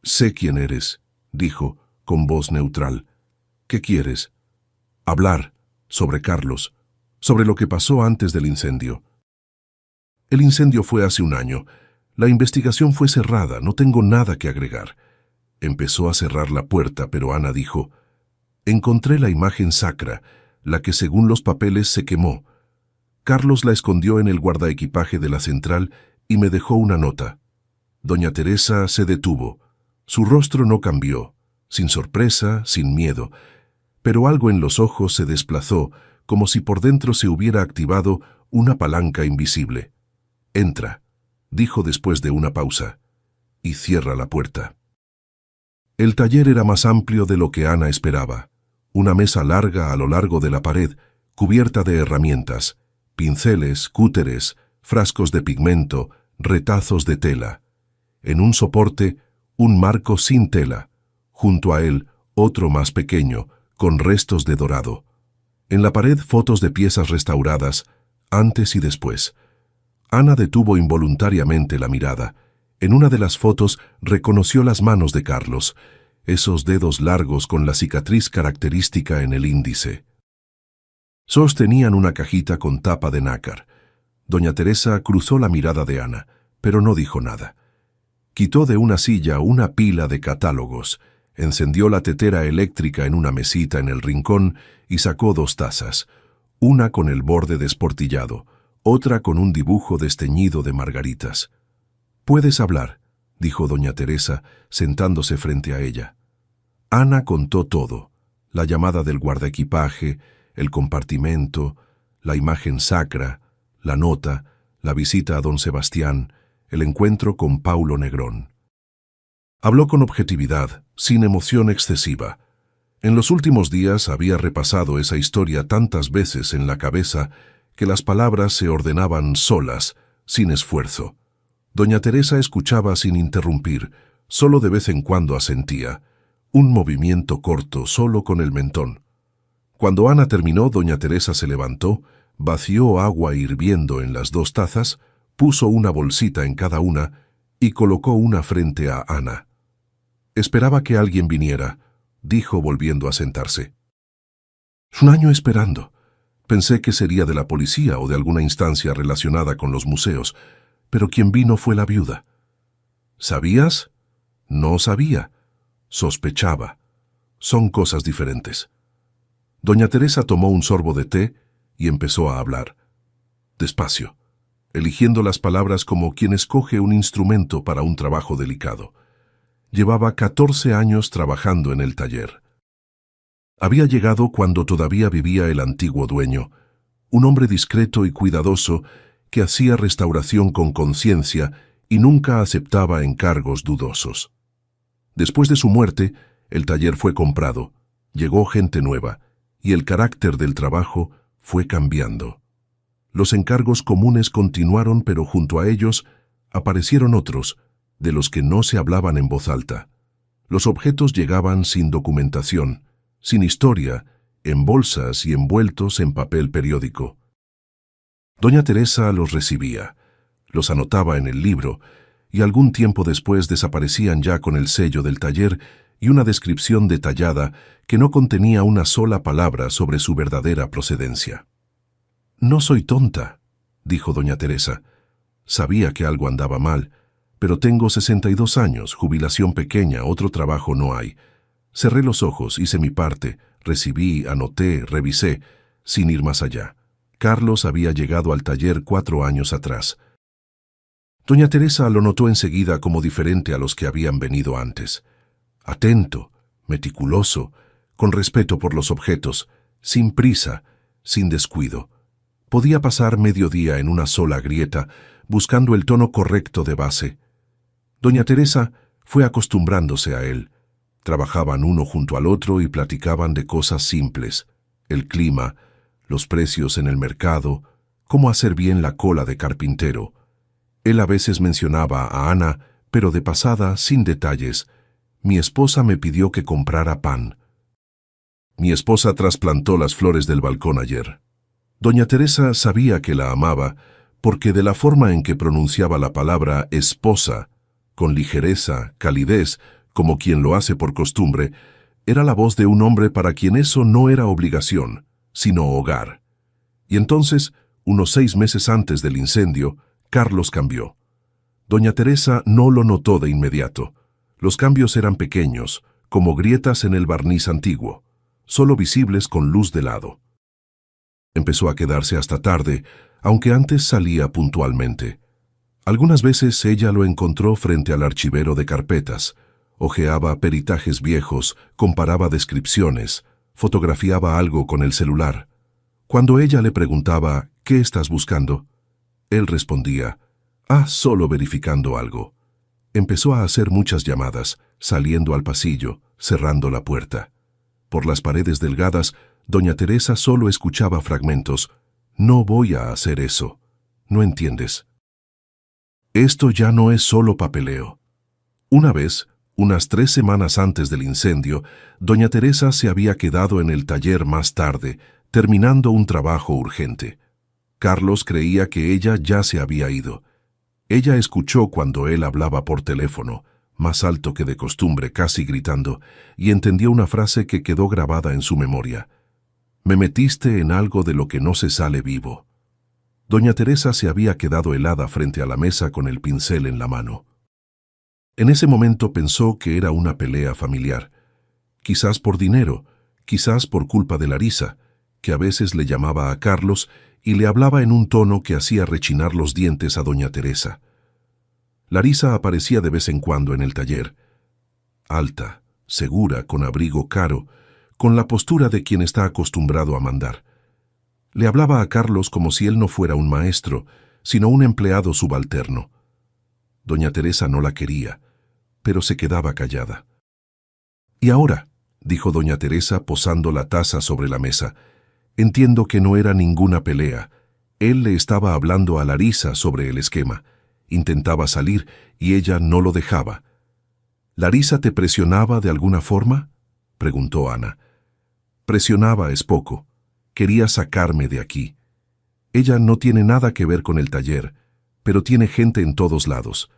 «Sé quién eres», dijo, con voz neutral. «¿Qué quieres?» «Hablar, sobre Carlos, sobre lo que pasó antes del incendio». «El incendio fue hace un año. La investigación fue cerrada, no tengo nada que agregar». Empezó a cerrar la puerta, pero Ana dijo: «Encontré la imagen sacra, la que según los papeles se quemó. Carlos la escondió en el guardaequipaje de la central y me dejó una nota». Doña Teresa se detuvo. Su rostro no cambió, sin sorpresa, sin miedo, pero algo en los ojos se desplazó, como si por dentro se hubiera activado una palanca invisible. «Entra», dijo después de una pausa, «y cierra la puerta». El taller era más amplio de lo que Ana esperaba. Una mesa larga a lo largo de la pared, cubierta de herramientas, pinceles, cúteres, frascos de pigmento, retazos de tela. En un soporte, un marco sin tela. Junto a él, otro más pequeño, con restos de dorado. En la pared, fotos de piezas restauradas, antes y después. Ana detuvo involuntariamente la mirada. En una de las fotos reconoció las manos de Carlos, esos dedos largos con la cicatriz característica en el índice. Sostenían una cajita con tapa de nácar. Doña Teresa cruzó la mirada de Ana, pero no dijo nada. Quitó de una silla una pila de catálogos, encendió la tetera eléctrica en una mesita en el rincón y sacó 2 tazas, una con el borde desportillado, otra con un dibujo desteñido de margaritas. «Puedes hablar», dijo doña Teresa, sentándose frente a ella. Ana contó todo: la llamada del guardaequipaje, el compartimento, la imagen sacra, la nota, la visita a don Sebastián, el encuentro con Paulo Negrón. Habló con objetividad, sin emoción excesiva. En los últimos días había repasado esa historia tantas veces en la cabeza que las palabras se ordenaban solas, sin esfuerzo. Doña Teresa escuchaba sin interrumpir, solo de vez en cuando asentía, un movimiento corto, solo con el mentón. Cuando Ana terminó, doña Teresa se levantó, vació agua hirviendo en las 2 tazas, puso una bolsita en cada una y colocó una frente a Ana. Esperaba que alguien viniera, dijo volviendo a sentarse. Un año esperando. Pensé que sería de la policía o de alguna instancia relacionada con los museos, pero quien vino fue la viuda. ¿Sabías? No sabía. Sospechaba. Son cosas diferentes. Doña Teresa tomó un sorbo de té y empezó a hablar. Despacio, eligiendo las palabras como quien escoge un instrumento para un trabajo delicado. Llevaba 14 años trabajando en el taller. Había llegado cuando todavía vivía el antiguo dueño, un hombre discreto y cuidadoso que hacía restauración con conciencia y nunca aceptaba encargos dudosos. Después de su muerte, el taller fue comprado, llegó gente nueva, y el carácter del trabajo fue cambiando. Los encargos comunes continuaron, pero junto a ellos aparecieron otros, de los que no se hablaban en voz alta. Los objetos llegaban sin documentación, sin historia, en bolsas y envueltos en papel periódico. Doña Teresa los recibía, los anotaba en el libro, y algún tiempo después desaparecían ya con el sello del taller y una descripción detallada que no contenía una sola palabra sobre su verdadera procedencia. «No soy tonta», dijo doña Teresa. «Sabía que algo andaba mal, pero tengo 62 años, jubilación pequeña, otro trabajo no hay. Cerré los ojos, hice mi parte, recibí, anoté, revisé, sin ir más allá. Carlos había llegado al taller 4 años atrás». Doña Teresa lo notó enseguida como diferente a los que habían venido antes. Atento, meticuloso, con respeto por los objetos, sin prisa, sin descuido. Podía pasar medio día en una sola grieta, buscando el tono correcto de base. Doña Teresa fue acostumbrándose a él. Trabajaban uno junto al otro y platicaban de cosas simples: el clima, los precios en el mercado, cómo hacer bien la cola de carpintero. Él a veces mencionaba a Ana, pero de pasada, sin detalles: «Mi esposa me pidió que comprara pan. Mi esposa trasplantó las flores del balcón ayer». Doña Teresa sabía que la amaba, porque de la forma en que pronunciaba la palabra esposa, con ligereza, calidez, como quien lo hace por costumbre, era la voz de un hombre para quien eso no era obligación, sino hogar. Y entonces, unos 6 meses antes del incendio, Carlos cambió. Doña Teresa no lo notó de inmediato. Los cambios eran pequeños, como grietas en el barniz antiguo, solo visibles con luz de lado. Empezó a quedarse hasta tarde, aunque antes salía puntualmente. Algunas veces ella lo encontró frente al archivero de carpetas. Hojeaba peritajes viejos, comparaba descripciones, fotografiaba algo con el celular. Cuando ella le preguntaba «¿Qué estás buscando?», él respondía «solo verificando algo». Empezó a hacer muchas llamadas, saliendo al pasillo, cerrando la puerta. Por las paredes delgadas, doña Teresa solo escuchaba fragmentos. «No voy a hacer eso. No entiendes. Esto ya no es solo papeleo». Una vez, unas 3 semanas antes del incendio, doña Teresa se había quedado en el taller más tarde, terminando un trabajo urgente. Carlos creía que ella ya se había ido. Ella escuchó cuando él hablaba por teléfono, más alto que de costumbre, casi gritando, y entendió una frase que quedó grabada en su memoria. «Me metiste en algo de lo que no se sale vivo». Doña Teresa se había quedado helada frente a la mesa con el pincel en la mano. En ese momento pensó que era una pelea familiar. Quizás por dinero, quizás por culpa de Larisa, que a veces le llamaba a Carlos y le hablaba en un tono que hacía rechinar los dientes a doña Teresa. Larisa aparecía de vez en cuando en el taller. Alta, segura, con abrigo caro, con la postura de quien está acostumbrado a mandar. Le hablaba a Carlos como si él no fuera un maestro, sino un empleado subalterno. Doña Teresa no la quería. pero se quedaba callada. «Y ahora», dijo doña Teresa posando la taza sobre la mesa, «entiendo que no era ninguna pelea. Él le estaba hablando a Larisa sobre el esquema. Intentaba salir y ella no lo dejaba». «¿Larisa te presionaba de alguna forma?», preguntó Ana. «Presionaba es poco. Quería sacarme de aquí. Ella no tiene nada que ver con el taller, pero tiene gente en todos lados.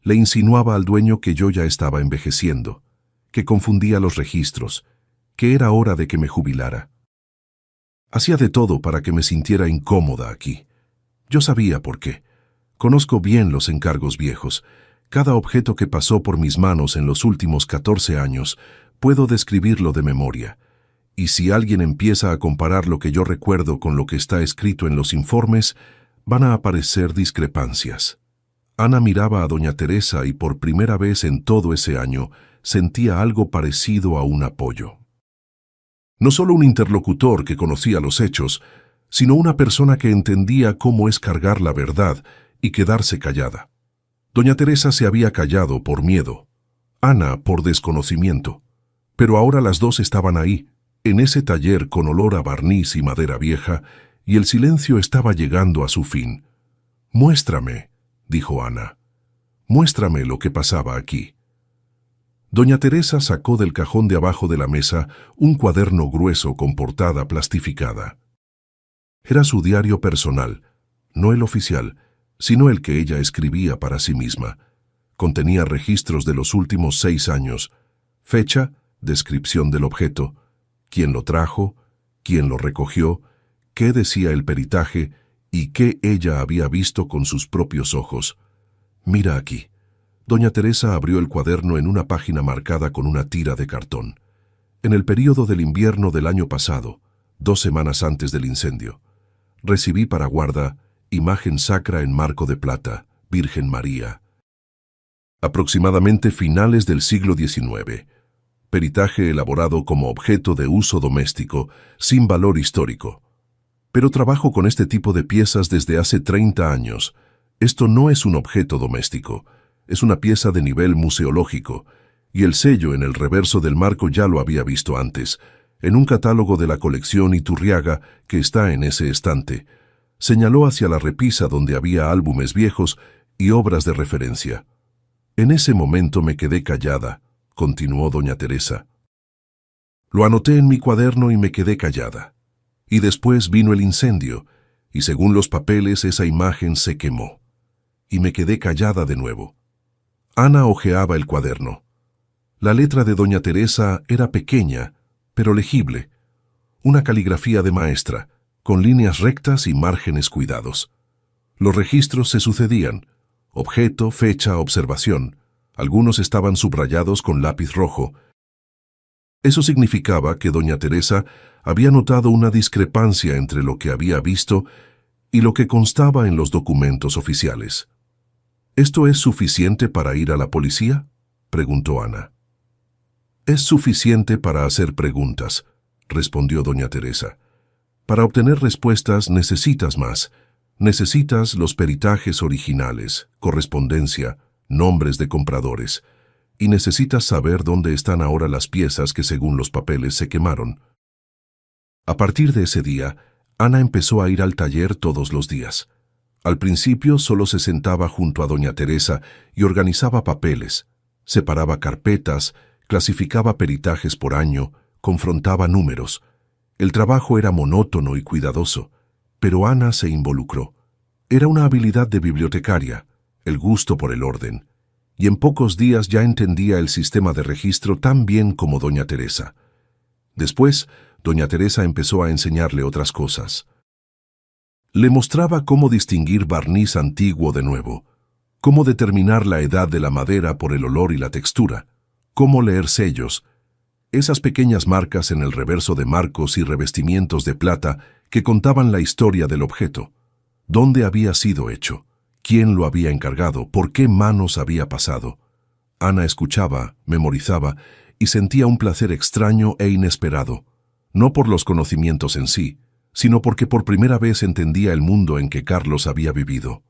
Le insinuaba al dueño que yo ya estaba envejeciendo, que confundía los registros, que era hora de que me jubilara. Hacía de todo para que me sintiera incómoda aquí. Yo sabía por qué. Conozco bien los encargos viejos. Cada objeto que pasó por mis manos en los últimos 14 años, puedo describirlo de memoria. Y si alguien empieza a comparar lo que yo recuerdo con lo que está escrito en los informes, van a aparecer discrepancias». Ana miraba a doña Teresa y por primera vez en todo ese año sentía algo parecido a un apoyo. No solo un interlocutor que conocía los hechos, sino una persona que entendía cómo es cargar la verdad y quedarse callada. Doña Teresa se había callado por miedo, Ana por desconocimiento, pero ahora las dos estaban ahí, en ese taller con olor a barniz y madera vieja, y el silencio estaba llegando a su fin. «Muéstrame», dijo Ana. «Muéstrame lo que pasaba aquí». Doña Teresa sacó del cajón de abajo de la mesa un cuaderno grueso con portada plastificada. Era su diario personal, no el oficial, sino el que ella escribía para sí misma. Contenía registros de los últimos 6 años, fecha, descripción del objeto, quién lo trajo, quién lo recogió, qué decía el peritaje y qué ella había visto con sus propios ojos. «Mira aquí». Doña Teresa abrió el cuaderno en una página marcada con una tira de cartón. «En el período del invierno del año pasado, 2 semanas antes del incendio, recibí para guarda imagen sacra en marco de plata, Virgen María. Aproximadamente finales del siglo XIX. Peritaje elaborado como objeto de uso doméstico, sin valor histórico. Pero trabajo con este tipo de piezas desde hace 30 años. Esto no es un objeto doméstico, es una pieza de nivel museológico, y el sello en el reverso del marco ya lo había visto antes, en un catálogo de la colección Iturriaga que está en ese estante. Señaló hacia la repisa donde había álbumes viejos y obras de referencia. En ese momento me quedé callada», continuó doña Teresa. «Lo anoté en mi cuaderno y me quedé callada. Y después vino el incendio, y según los papeles esa imagen se quemó. Y me quedé callada de nuevo». Ana hojeaba el cuaderno. La letra de doña Teresa era pequeña, pero legible. Una caligrafía de maestra, con líneas rectas y márgenes cuidados. Los registros se sucedían: objeto, fecha, observación. Algunos estaban subrayados con lápiz rojo. Eso significaba que doña Teresa había notado una discrepancia entre lo que había visto y lo que constaba en los documentos oficiales. «¿Esto es suficiente para ir a la policía?», preguntó Ana. «Es suficiente para hacer preguntas», respondió doña Teresa. «Para obtener respuestas necesitas más. Necesitas los peritajes originales, correspondencia, nombres de compradores, y necesitas saber dónde están ahora las piezas que según los papeles se quemaron». A partir de ese día, Ana empezó a ir al taller todos los días. Al principio solo se sentaba junto a doña Teresa y organizaba papeles, separaba carpetas, clasificaba peritajes por año, confrontaba números. El trabajo era monótono y cuidadoso, pero Ana se involucró. Era una habilidad de bibliotecaria, el gusto por el orden, y en pocos días ya entendía el sistema de registro tan bien como doña Teresa. Después, doña Teresa empezó a enseñarle otras cosas. Le mostraba cómo distinguir barniz antiguo de nuevo, cómo determinar la edad de la madera por el olor y la textura, cómo leer sellos, esas pequeñas marcas en el reverso de marcos y revestimientos de plata que contaban la historia del objeto, dónde había sido hecho, quién lo había encargado, por qué manos había pasado. Ana escuchaba, memorizaba y sentía un placer extraño e inesperado, no por los conocimientos en sí, sino porque por primera vez entendía el mundo en que Carlos había vivido.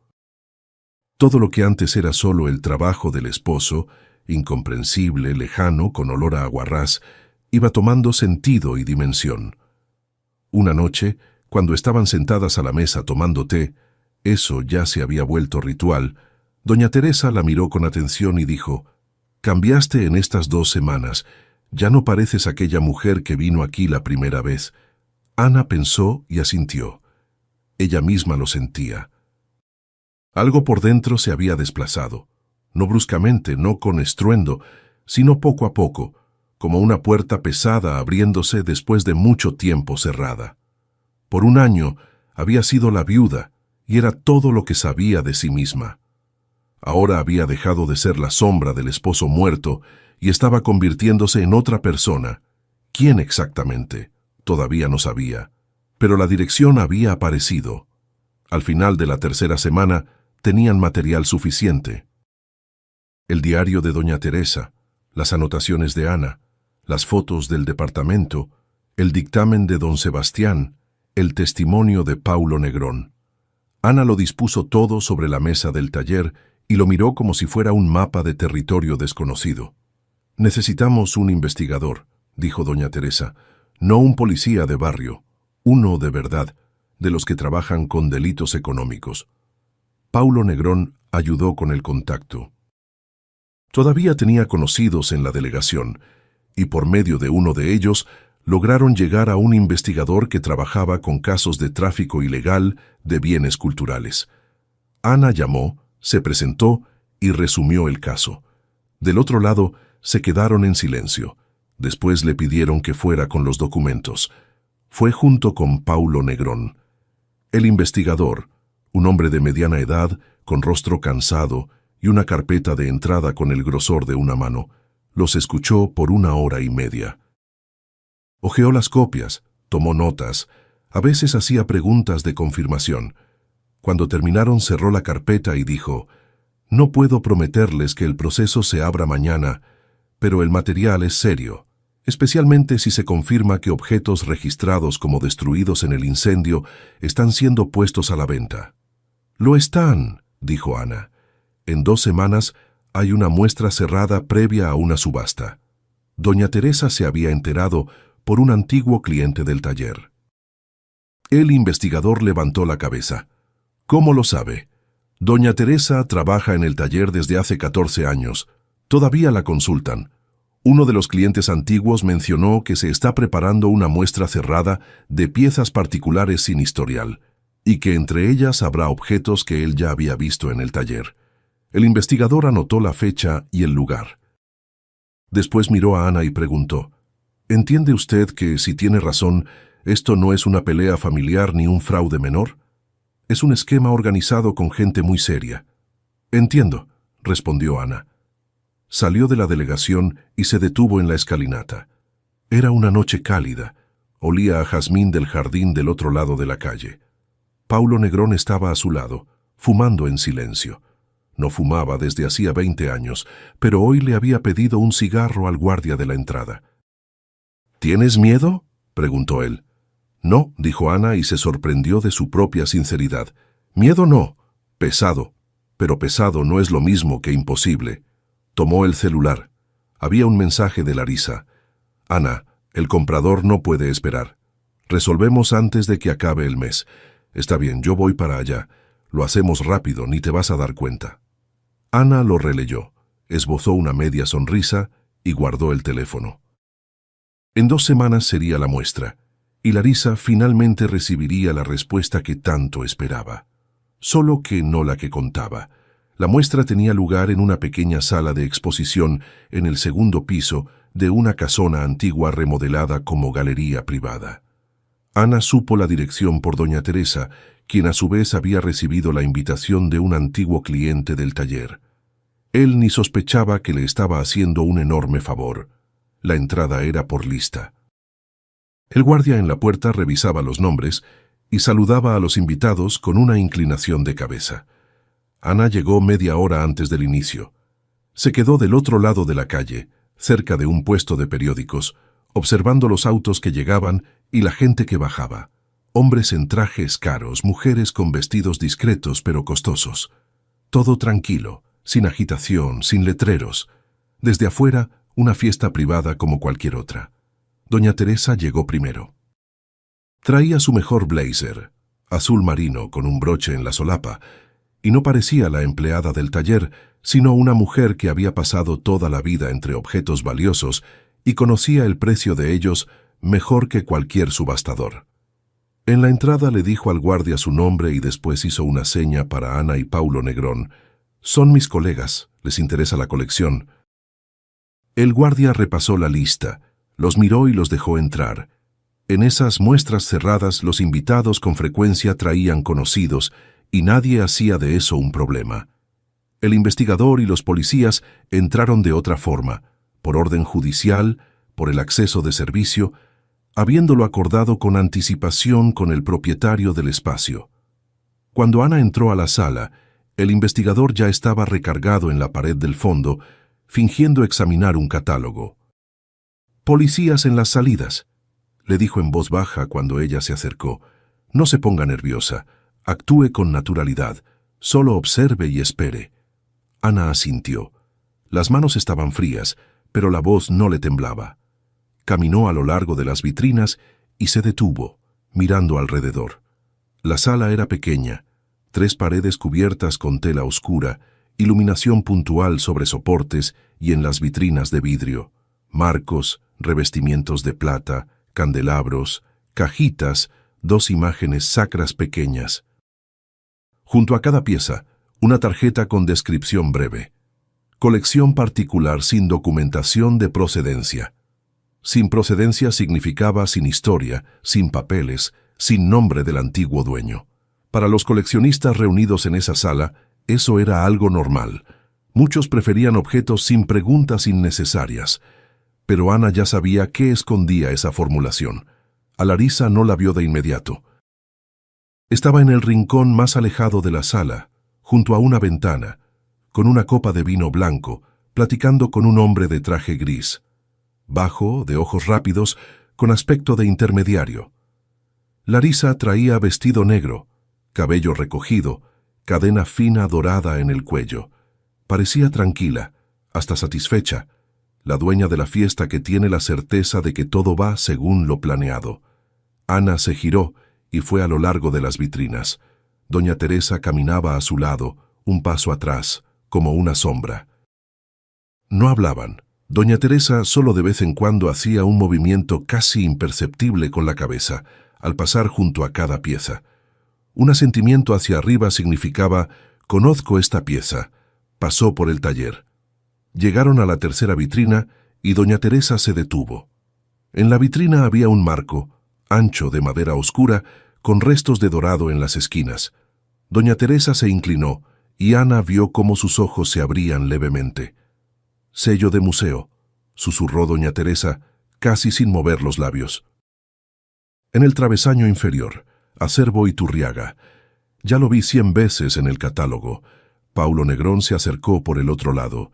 Todo lo que antes era solo el trabajo del esposo, incomprensible, lejano, con olor a aguarrás, iba tomando sentido y dimensión. Una noche, cuando estaban sentadas a la mesa tomando té, eso ya se había vuelto ritual, doña Teresa la miró con atención y dijo: «Cambiaste en estas 2 semanas. Ya no pareces aquella mujer que vino aquí la primera vez». Ana pensó y asintió. Ella misma lo sentía. Algo por dentro se había desplazado, no bruscamente, no con estruendo, sino poco a poco, como una puerta pesada abriéndose después de mucho tiempo cerrada. Por 1 año había sido la viuda y era todo lo que sabía de sí misma. Ahora había dejado de ser la sombra del esposo muerto y estaba convirtiéndose en otra persona. ¿Quién exactamente? Todavía no sabía, pero la dirección había aparecido. Al final de la 3ª semana tenían material suficiente. El diario de doña Teresa, las anotaciones de Ana, las fotos del departamento, el dictamen de don Sebastián, el testimonio de Paulo Negrón. Ana lo dispuso todo sobre la mesa del taller y lo miró como si fuera un mapa de territorio desconocido. «Necesitamos un investigador», dijo doña Teresa, «no un policía de barrio, uno de verdad, de los que trabajan con delitos económicos». Paulo Negrón ayudó con el contacto. Todavía tenía conocidos en la delegación, y por medio de uno de ellos lograron llegar a un investigador que trabajaba con casos de tráfico ilegal de bienes culturales. Ana llamó, se presentó y resumió el caso. Del otro lado, se quedaron en silencio. Después le pidieron que fuera con los documentos. Fue junto con Paulo Negrón. El investigador, un hombre de mediana edad, con rostro cansado y una carpeta de entrada con el grosor de una mano, los escuchó por 1 hora y media. Hojeó las copias, tomó notas, a veces hacía preguntas de confirmación. Cuando terminaron cerró la carpeta y dijo: «No puedo prometerles que el proceso se abra mañana, pero el material es serio, especialmente si se confirma que objetos registrados como destruidos en el incendio están siendo puestos a la venta». «Lo están», dijo Ana. «En 2 semanas hay una muestra cerrada previa a una subasta». Doña Teresa se había enterado por un antiguo cliente del taller. El investigador levantó la cabeza. «¿Cómo lo sabe?» «Doña Teresa trabaja en el taller desde hace 14 años. Todavía la consultan. Uno de los clientes antiguos mencionó que se está preparando una muestra cerrada de piezas particulares sin historial, y que entre ellas habrá objetos que él ya había visto en el taller». El investigador anotó la fecha y el lugar. Después miró a Ana y preguntó: «¿Entiende usted que, si tiene razón, esto no es una pelea familiar ni un fraude menor? Es un esquema organizado con gente muy seria». «Entiendo», respondió Ana. Salió de la delegación y se detuvo en la escalinata. Era una noche cálida. Olía a jazmín del jardín del otro lado de la calle. Paulo Negrón estaba a su lado, fumando en silencio. No fumaba desde hacía 20 años, pero hoy le había pedido un cigarro al guardia de la entrada. «¿Tienes miedo?», preguntó él. «No», dijo Ana y se sorprendió de su propia sinceridad. «Miedo no, pesado. Pero pesado no es lo mismo que imposible». Tomó el celular. Había un mensaje de Larisa. «Ana, el comprador no puede esperar. Resolvemos antes de que acabe el mes. Está bien, yo voy para allá. Lo hacemos rápido, ni te vas a dar cuenta». Ana lo releyó, esbozó una media sonrisa y guardó el teléfono. En 2 semanas sería la muestra, y Larisa finalmente recibiría la respuesta que tanto esperaba. Solo que no la que contaba. La muestra tenía lugar en una pequeña sala de exposición en el 2º piso de una casona antigua remodelada como galería privada. Ana supo la dirección por doña Teresa, quien a su vez había recibido la invitación de un antiguo cliente del taller. Él ni sospechaba que le estaba haciendo un enorme favor. La entrada era por lista. El guardia en la puerta revisaba los nombres y saludaba a los invitados con una inclinación de cabeza. Ana llegó media hora antes del inicio. Se quedó del otro lado de la calle, cerca de un puesto de periódicos, observando los autos que llegaban y la gente que bajaba. Hombres en trajes caros, mujeres con vestidos discretos pero costosos. Todo tranquilo, sin agitación, sin letreros. Desde afuera, una fiesta privada como cualquier otra. Doña Teresa llegó primero. Traía su mejor blazer, azul marino con un broche en la solapa, y no parecía la empleada del taller, sino una mujer que había pasado toda la vida entre objetos valiosos y conocía el precio de ellos mejor que cualquier subastador. En la entrada le dijo al guardia su nombre y después hizo una seña para Ana y Paulo Negrón. «Son mis colegas, les interesa la colección». El guardia repasó la lista, los miró y los dejó entrar. En esas muestras cerradas los invitados con frecuencia traían conocidos y nadie hacía de eso un problema. El investigador y los policías entraron de otra forma, por orden judicial, por el acceso de servicio, habiéndolo acordado con anticipación con el propietario del espacio. Cuando Ana entró a la sala, el investigador ya estaba recargado en la pared del fondo, fingiendo examinar un catálogo. «Policías en las salidas», le dijo en voz baja cuando ella se acercó. «No se ponga nerviosa, actúe con naturalidad, solo observe y espere». Ana asintió. Las manos estaban frías, pero la voz no le temblaba. Caminó a lo largo de las vitrinas y se detuvo, mirando alrededor. La sala era pequeña, 3 paredes cubiertas con tela oscura, iluminación puntual sobre soportes y en las vitrinas de vidrio, marcos, revestimientos de plata, candelabros, cajitas, 2 imágenes sacras pequeñas. Junto a cada pieza, una tarjeta con descripción breve. Colección particular sin documentación de procedencia. Sin procedencia significaba sin historia, sin papeles, sin nombre del antiguo dueño. Para los coleccionistas reunidos en esa sala, eso era algo normal. Muchos preferían objetos sin preguntas innecesarias. Pero Ana ya sabía qué escondía esa formulación. A Larisa no la vio de inmediato. Estaba en el rincón más alejado de la sala, junto a una ventana, con una copa de vino blanco, platicando con un hombre de traje gris. Bajo, de ojos rápidos, con aspecto de intermediario. Larisa traía vestido negro, cabello recogido, cadena fina dorada en el cuello. Parecía tranquila, hasta satisfecha, la dueña de la fiesta que tiene la certeza de que todo va según lo planeado. Ana se giró y fue a lo largo de las vitrinas. Doña Teresa caminaba a su lado, un paso atrás, como una sombra. No hablaban. Doña Teresa solo de vez en cuando hacía un movimiento casi imperceptible con la cabeza, al pasar junto a cada pieza. Un asentimiento hacia arriba significaba, conozco esta pieza, pasó por el taller. Llegaron a la tercera vitrina y doña Teresa se detuvo. En la vitrina había un marco, ancho de madera oscura, con restos de dorado en las esquinas. Doña Teresa se inclinó y Ana vio cómo sus ojos se abrían levemente. «Sello de museo», susurró doña Teresa, casi sin mover los labios. En el travesaño inferior, Acervo Iturriaga. Ya lo vi 100 veces en el catálogo. Paulo Negrón se acercó por el otro lado.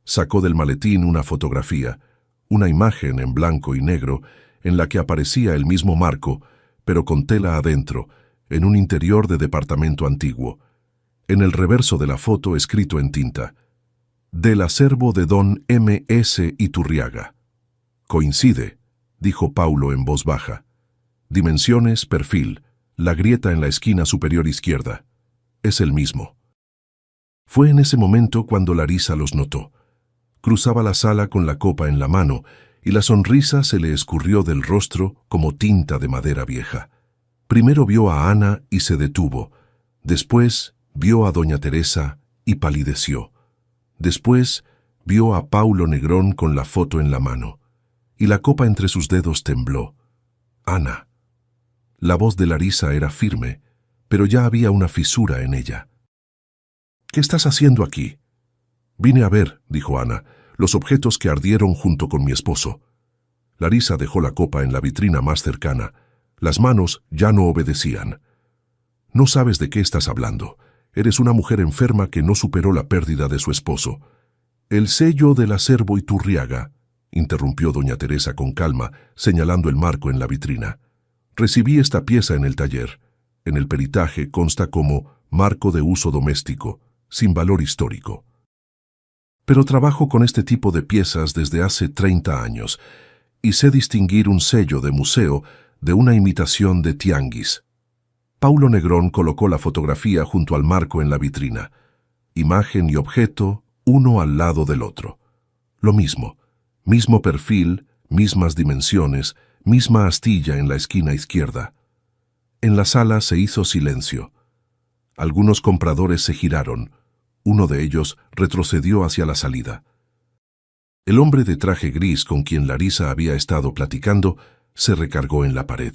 Sacó del maletín una fotografía, una imagen en blanco y negro, en la que aparecía el mismo marco, pero con tela adentro, en un interior de departamento antiguo. En el reverso de la foto escrito en tinta: «Del acervo de don M.S. Iturriaga». «Coincide», dijo Paulo en voz baja. «Dimensiones, perfil, la grieta en la esquina superior izquierda. Es el mismo». Fue en ese momento cuando Larisa los notó. Cruzaba la sala con la copa en la mano y la sonrisa se le escurrió del rostro como tinta de madera vieja. Primero vio a Ana y se detuvo. Después vio a doña Teresa y palideció. Después vio a Paulo Negrón con la foto en la mano, y la copa entre sus dedos tembló. «Ana». La voz de Larisa era firme, pero ya había una fisura en ella. «¿Qué estás haciendo aquí?» «Vine a ver», dijo Ana, «los objetos que ardieron junto con mi esposo». Larisa dejó la copa en la vitrina más cercana. Las manos ya no obedecían. «No sabes de qué estás hablando. Eres una mujer enferma que no superó la pérdida de su esposo». «El sello del acervo Iturriaga», interrumpió doña Teresa con calma, señalando el marco en la vitrina. «Recibí esta pieza en el taller. En el peritaje consta como marco de uso doméstico, sin valor histórico». pero trabajo con este tipo de piezas desde hace 30 años y sé distinguir un sello de museo de una imitación de tianguis. Paulo Negrón colocó la fotografía junto al marco en la vitrina. Imagen y objeto, uno al lado del otro. Lo mismo perfil, mismas dimensiones, misma astilla en la esquina izquierda. En la sala se hizo silencio. Algunos compradores se giraron. Uno de ellos retrocedió hacia la salida. El hombre de traje gris con quien Larisa había estado platicando se recargó en la pared.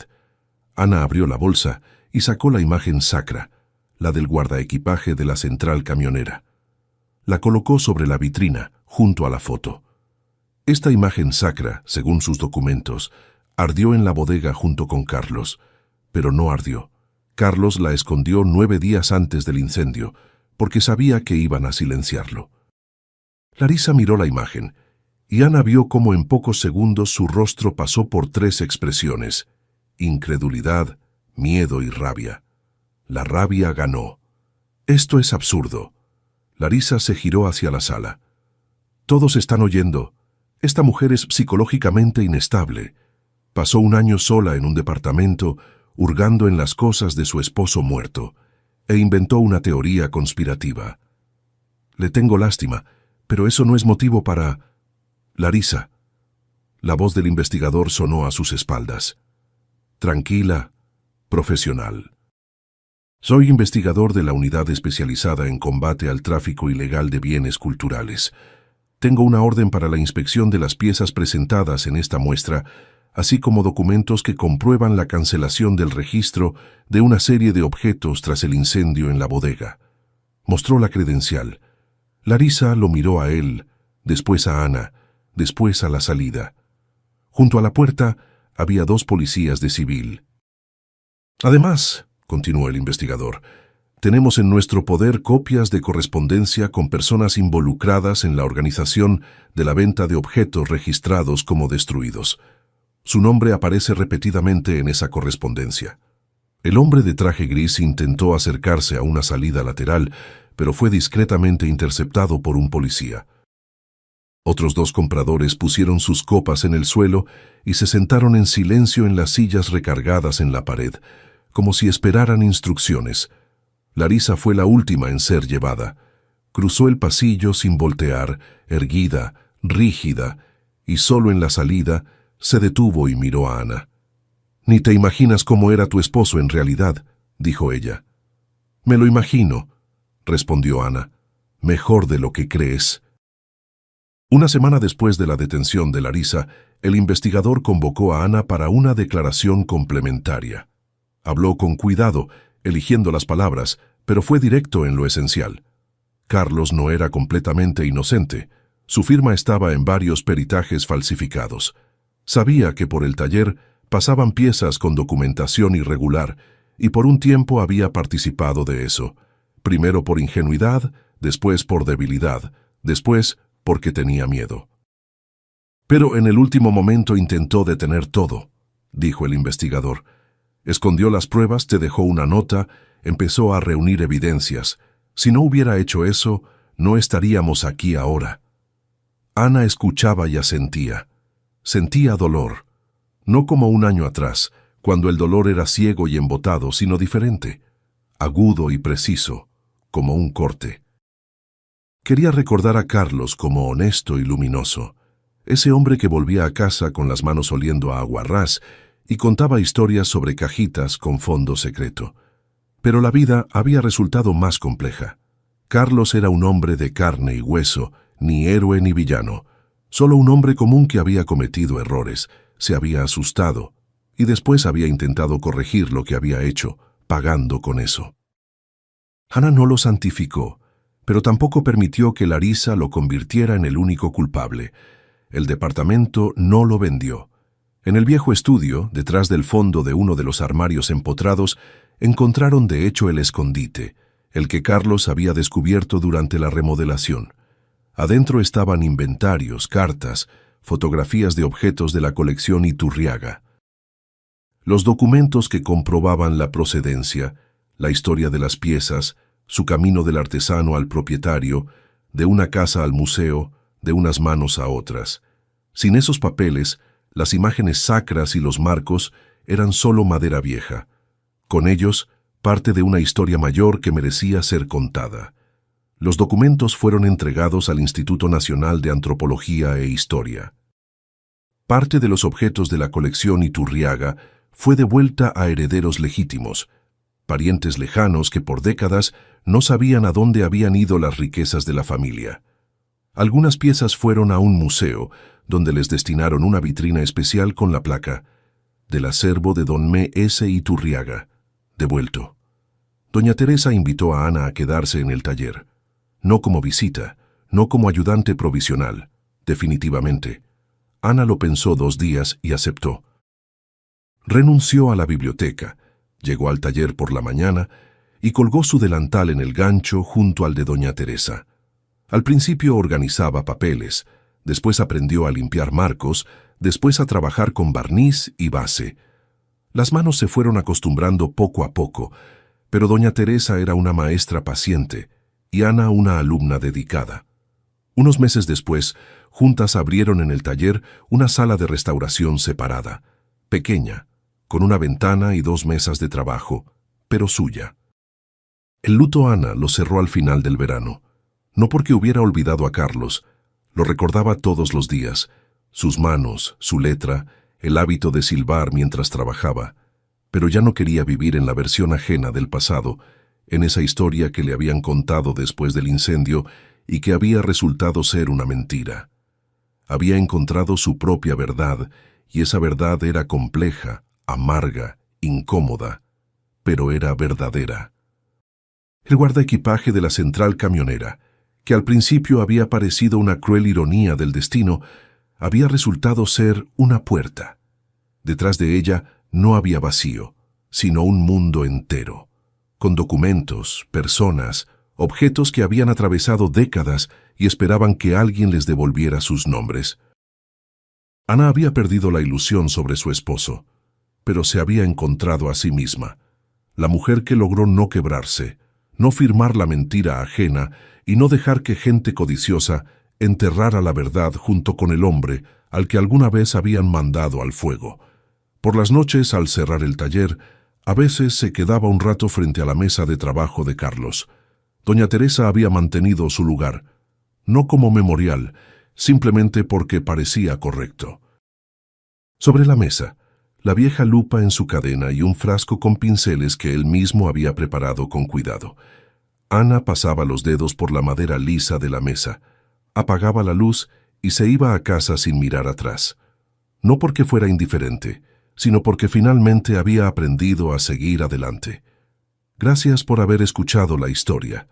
Ana abrió la bolsa y sacó la imagen sacra, la del guardaequipaje de la central camionera. La colocó sobre la vitrina, junto a la foto. Esta imagen sacra, según sus documentos, ardió en la bodega junto con Carlos, pero no ardió. Carlos la escondió 9 días antes del incendio, porque sabía que iban a silenciarlo. Larisa miró la imagen, y Ana vio cómo en pocos segundos su rostro pasó por 3 expresiones: incredulidad, miedo y rabia. La rabia ganó. Esto es absurdo. Larisa se giró hacia la sala. Todos están oyendo. Esta mujer es psicológicamente inestable. Pasó un año sola en un departamento, hurgando en las cosas de su esposo muerto, e inventó una teoría conspirativa. Le tengo lástima, pero eso no es motivo para... Larisa. La voz del investigador sonó a sus espaldas. Tranquila, profesional. Soy investigador de la unidad especializada en combate al tráfico ilegal de bienes culturales. Tengo una orden para la inspección de las piezas presentadas en esta muestra, así como documentos que comprueban la cancelación del registro de una serie de objetos tras el incendio en la bodega. Mostró la credencial. Larisa lo miró a él, después a Ana, después a la salida. Junto a la puerta había 2 policías de civil. Además, continuó el investigador, tenemos en nuestro poder copias de correspondencia con personas involucradas en la organización de la venta de objetos registrados como destruidos. Su nombre aparece repetidamente en esa correspondencia. El hombre de traje gris intentó acercarse a una salida lateral, pero fue discretamente interceptado por un policía. Otros 2 compradores pusieron sus copas en el suelo y se sentaron en silencio en las sillas recargadas en la pared, como si esperaran instrucciones. Larisa fue la última en ser llevada. Cruzó el pasillo sin voltear, erguida, rígida, y solo en la salida se detuvo y miró a Ana. «Ni te imaginas cómo era tu esposo en realidad», dijo ella. «Me lo imagino», respondió Ana. «Mejor de lo que crees». Una semana después de la detención de Larisa, el investigador convocó a Ana para una declaración complementaria. Habló con cuidado, eligiendo las palabras, pero fue directo en lo esencial. Carlos no era completamente inocente. Su firma estaba en varios peritajes falsificados. Sabía que por el taller pasaban piezas con documentación irregular y por un tiempo había participado de eso. Primero por ingenuidad, después por debilidad, después porque tenía miedo. Pero en el último momento intentó detener todo, dijo el investigador. Escondió las pruebas, te dejó una nota, empezó a reunir evidencias. Si no hubiera hecho eso, no estaríamos aquí ahora. Ana escuchaba y asentía. Sentía dolor. No como un año atrás, cuando el dolor era ciego y embotado, sino diferente, agudo y preciso, como un corte. Quería recordar a Carlos como honesto y luminoso, ese hombre que volvía a casa con las manos oliendo a aguarrás y contaba historias sobre cajitas con fondo secreto. Pero la vida había resultado más compleja. Carlos era un hombre de carne y hueso, ni héroe ni villano, solo un hombre común que había cometido errores, se había asustado, y después había intentado corregir lo que había hecho, pagando con eso. Ana no lo santificó, pero tampoco permitió que Larisa lo convirtiera en el único culpable. El departamento no lo vendió. En el viejo estudio, detrás del fondo de uno de los armarios empotrados, encontraron de hecho el escondite, el que Carlos había descubierto durante la remodelación. Adentro estaban inventarios, cartas, fotografías de objetos de la colección Iturriaga. Los documentos que comprobaban la procedencia, la historia de las piezas, su camino del artesano al propietario, de una casa al museo, de unas manos a otras. Sin esos papeles, las imágenes sacras y los marcos eran solo madera vieja. Con ellos, parte de una historia mayor que merecía ser contada. Los documentos fueron entregados al Instituto Nacional de Antropología e Historia. Parte de los objetos de la colección Iturriaga fue devuelta a herederos legítimos, parientes lejanos que por décadas no sabían a dónde habían ido las riquezas de la familia. Algunas piezas fueron a un museo, donde les destinaron una vitrina especial con la placa «Del acervo de don M. S. Iturriaga, devuelto». Doña Teresa invitó a Ana a quedarse en el taller. No como visita, no como ayudante provisional, definitivamente. Ana lo pensó 2 días y aceptó. Renunció a la biblioteca, llegó al taller por la mañana y colgó su delantal en el gancho junto al de doña Teresa. Al principio organizaba papeles, después aprendió a limpiar marcos, después a trabajar con barniz y base. Las manos se fueron acostumbrando poco a poco, pero doña Teresa era una maestra paciente y Ana una alumna dedicada. Unos meses después, juntas abrieron en el taller una sala de restauración separada, pequeña, con una ventana y 2 mesas de trabajo, pero suya. El luto Ana lo cerró al final del verano, no porque hubiera olvidado a Carlos, lo recordaba todos los días, sus manos, su letra, el hábito de silbar mientras trabajaba, pero ya no quería vivir en la versión ajena del pasado, en esa historia que le habían contado después del incendio y que había resultado ser una mentira. Había encontrado su propia verdad, y esa verdad era compleja, amarga, incómoda, pero era verdadera. El guardaequipaje de la central camionera, que al principio había parecido una cruel ironía del destino, había resultado ser una puerta. Detrás de ella no había vacío, sino un mundo entero, con documentos, personas, objetos que habían atravesado décadas y esperaban que alguien les devolviera sus nombres. Ana había perdido la ilusión sobre su esposo, pero se había encontrado a sí misma, la mujer que logró no quebrarse, no firmar la mentira ajena y no dejar que gente codiciosa enterrara la verdad junto con el hombre al que alguna vez habían mandado al fuego. Por las noches, al cerrar el taller, a veces se quedaba un rato frente a la mesa de trabajo de Carlos. Doña Teresa había mantenido su lugar, no como memorial, simplemente porque parecía correcto. Sobre la mesa, la vieja lupa en su cadena y un frasco con pinceles que él mismo había preparado con cuidado. Ana pasaba los dedos por la madera lisa de la mesa, apagaba la luz y se iba a casa sin mirar atrás. No porque fuera indiferente, sino porque finalmente había aprendido a seguir adelante. Gracias por haber escuchado la historia.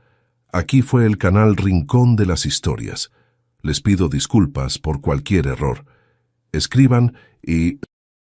Aquí fue el canal Rincón de las Historias. Les pido disculpas por cualquier error. Escriban y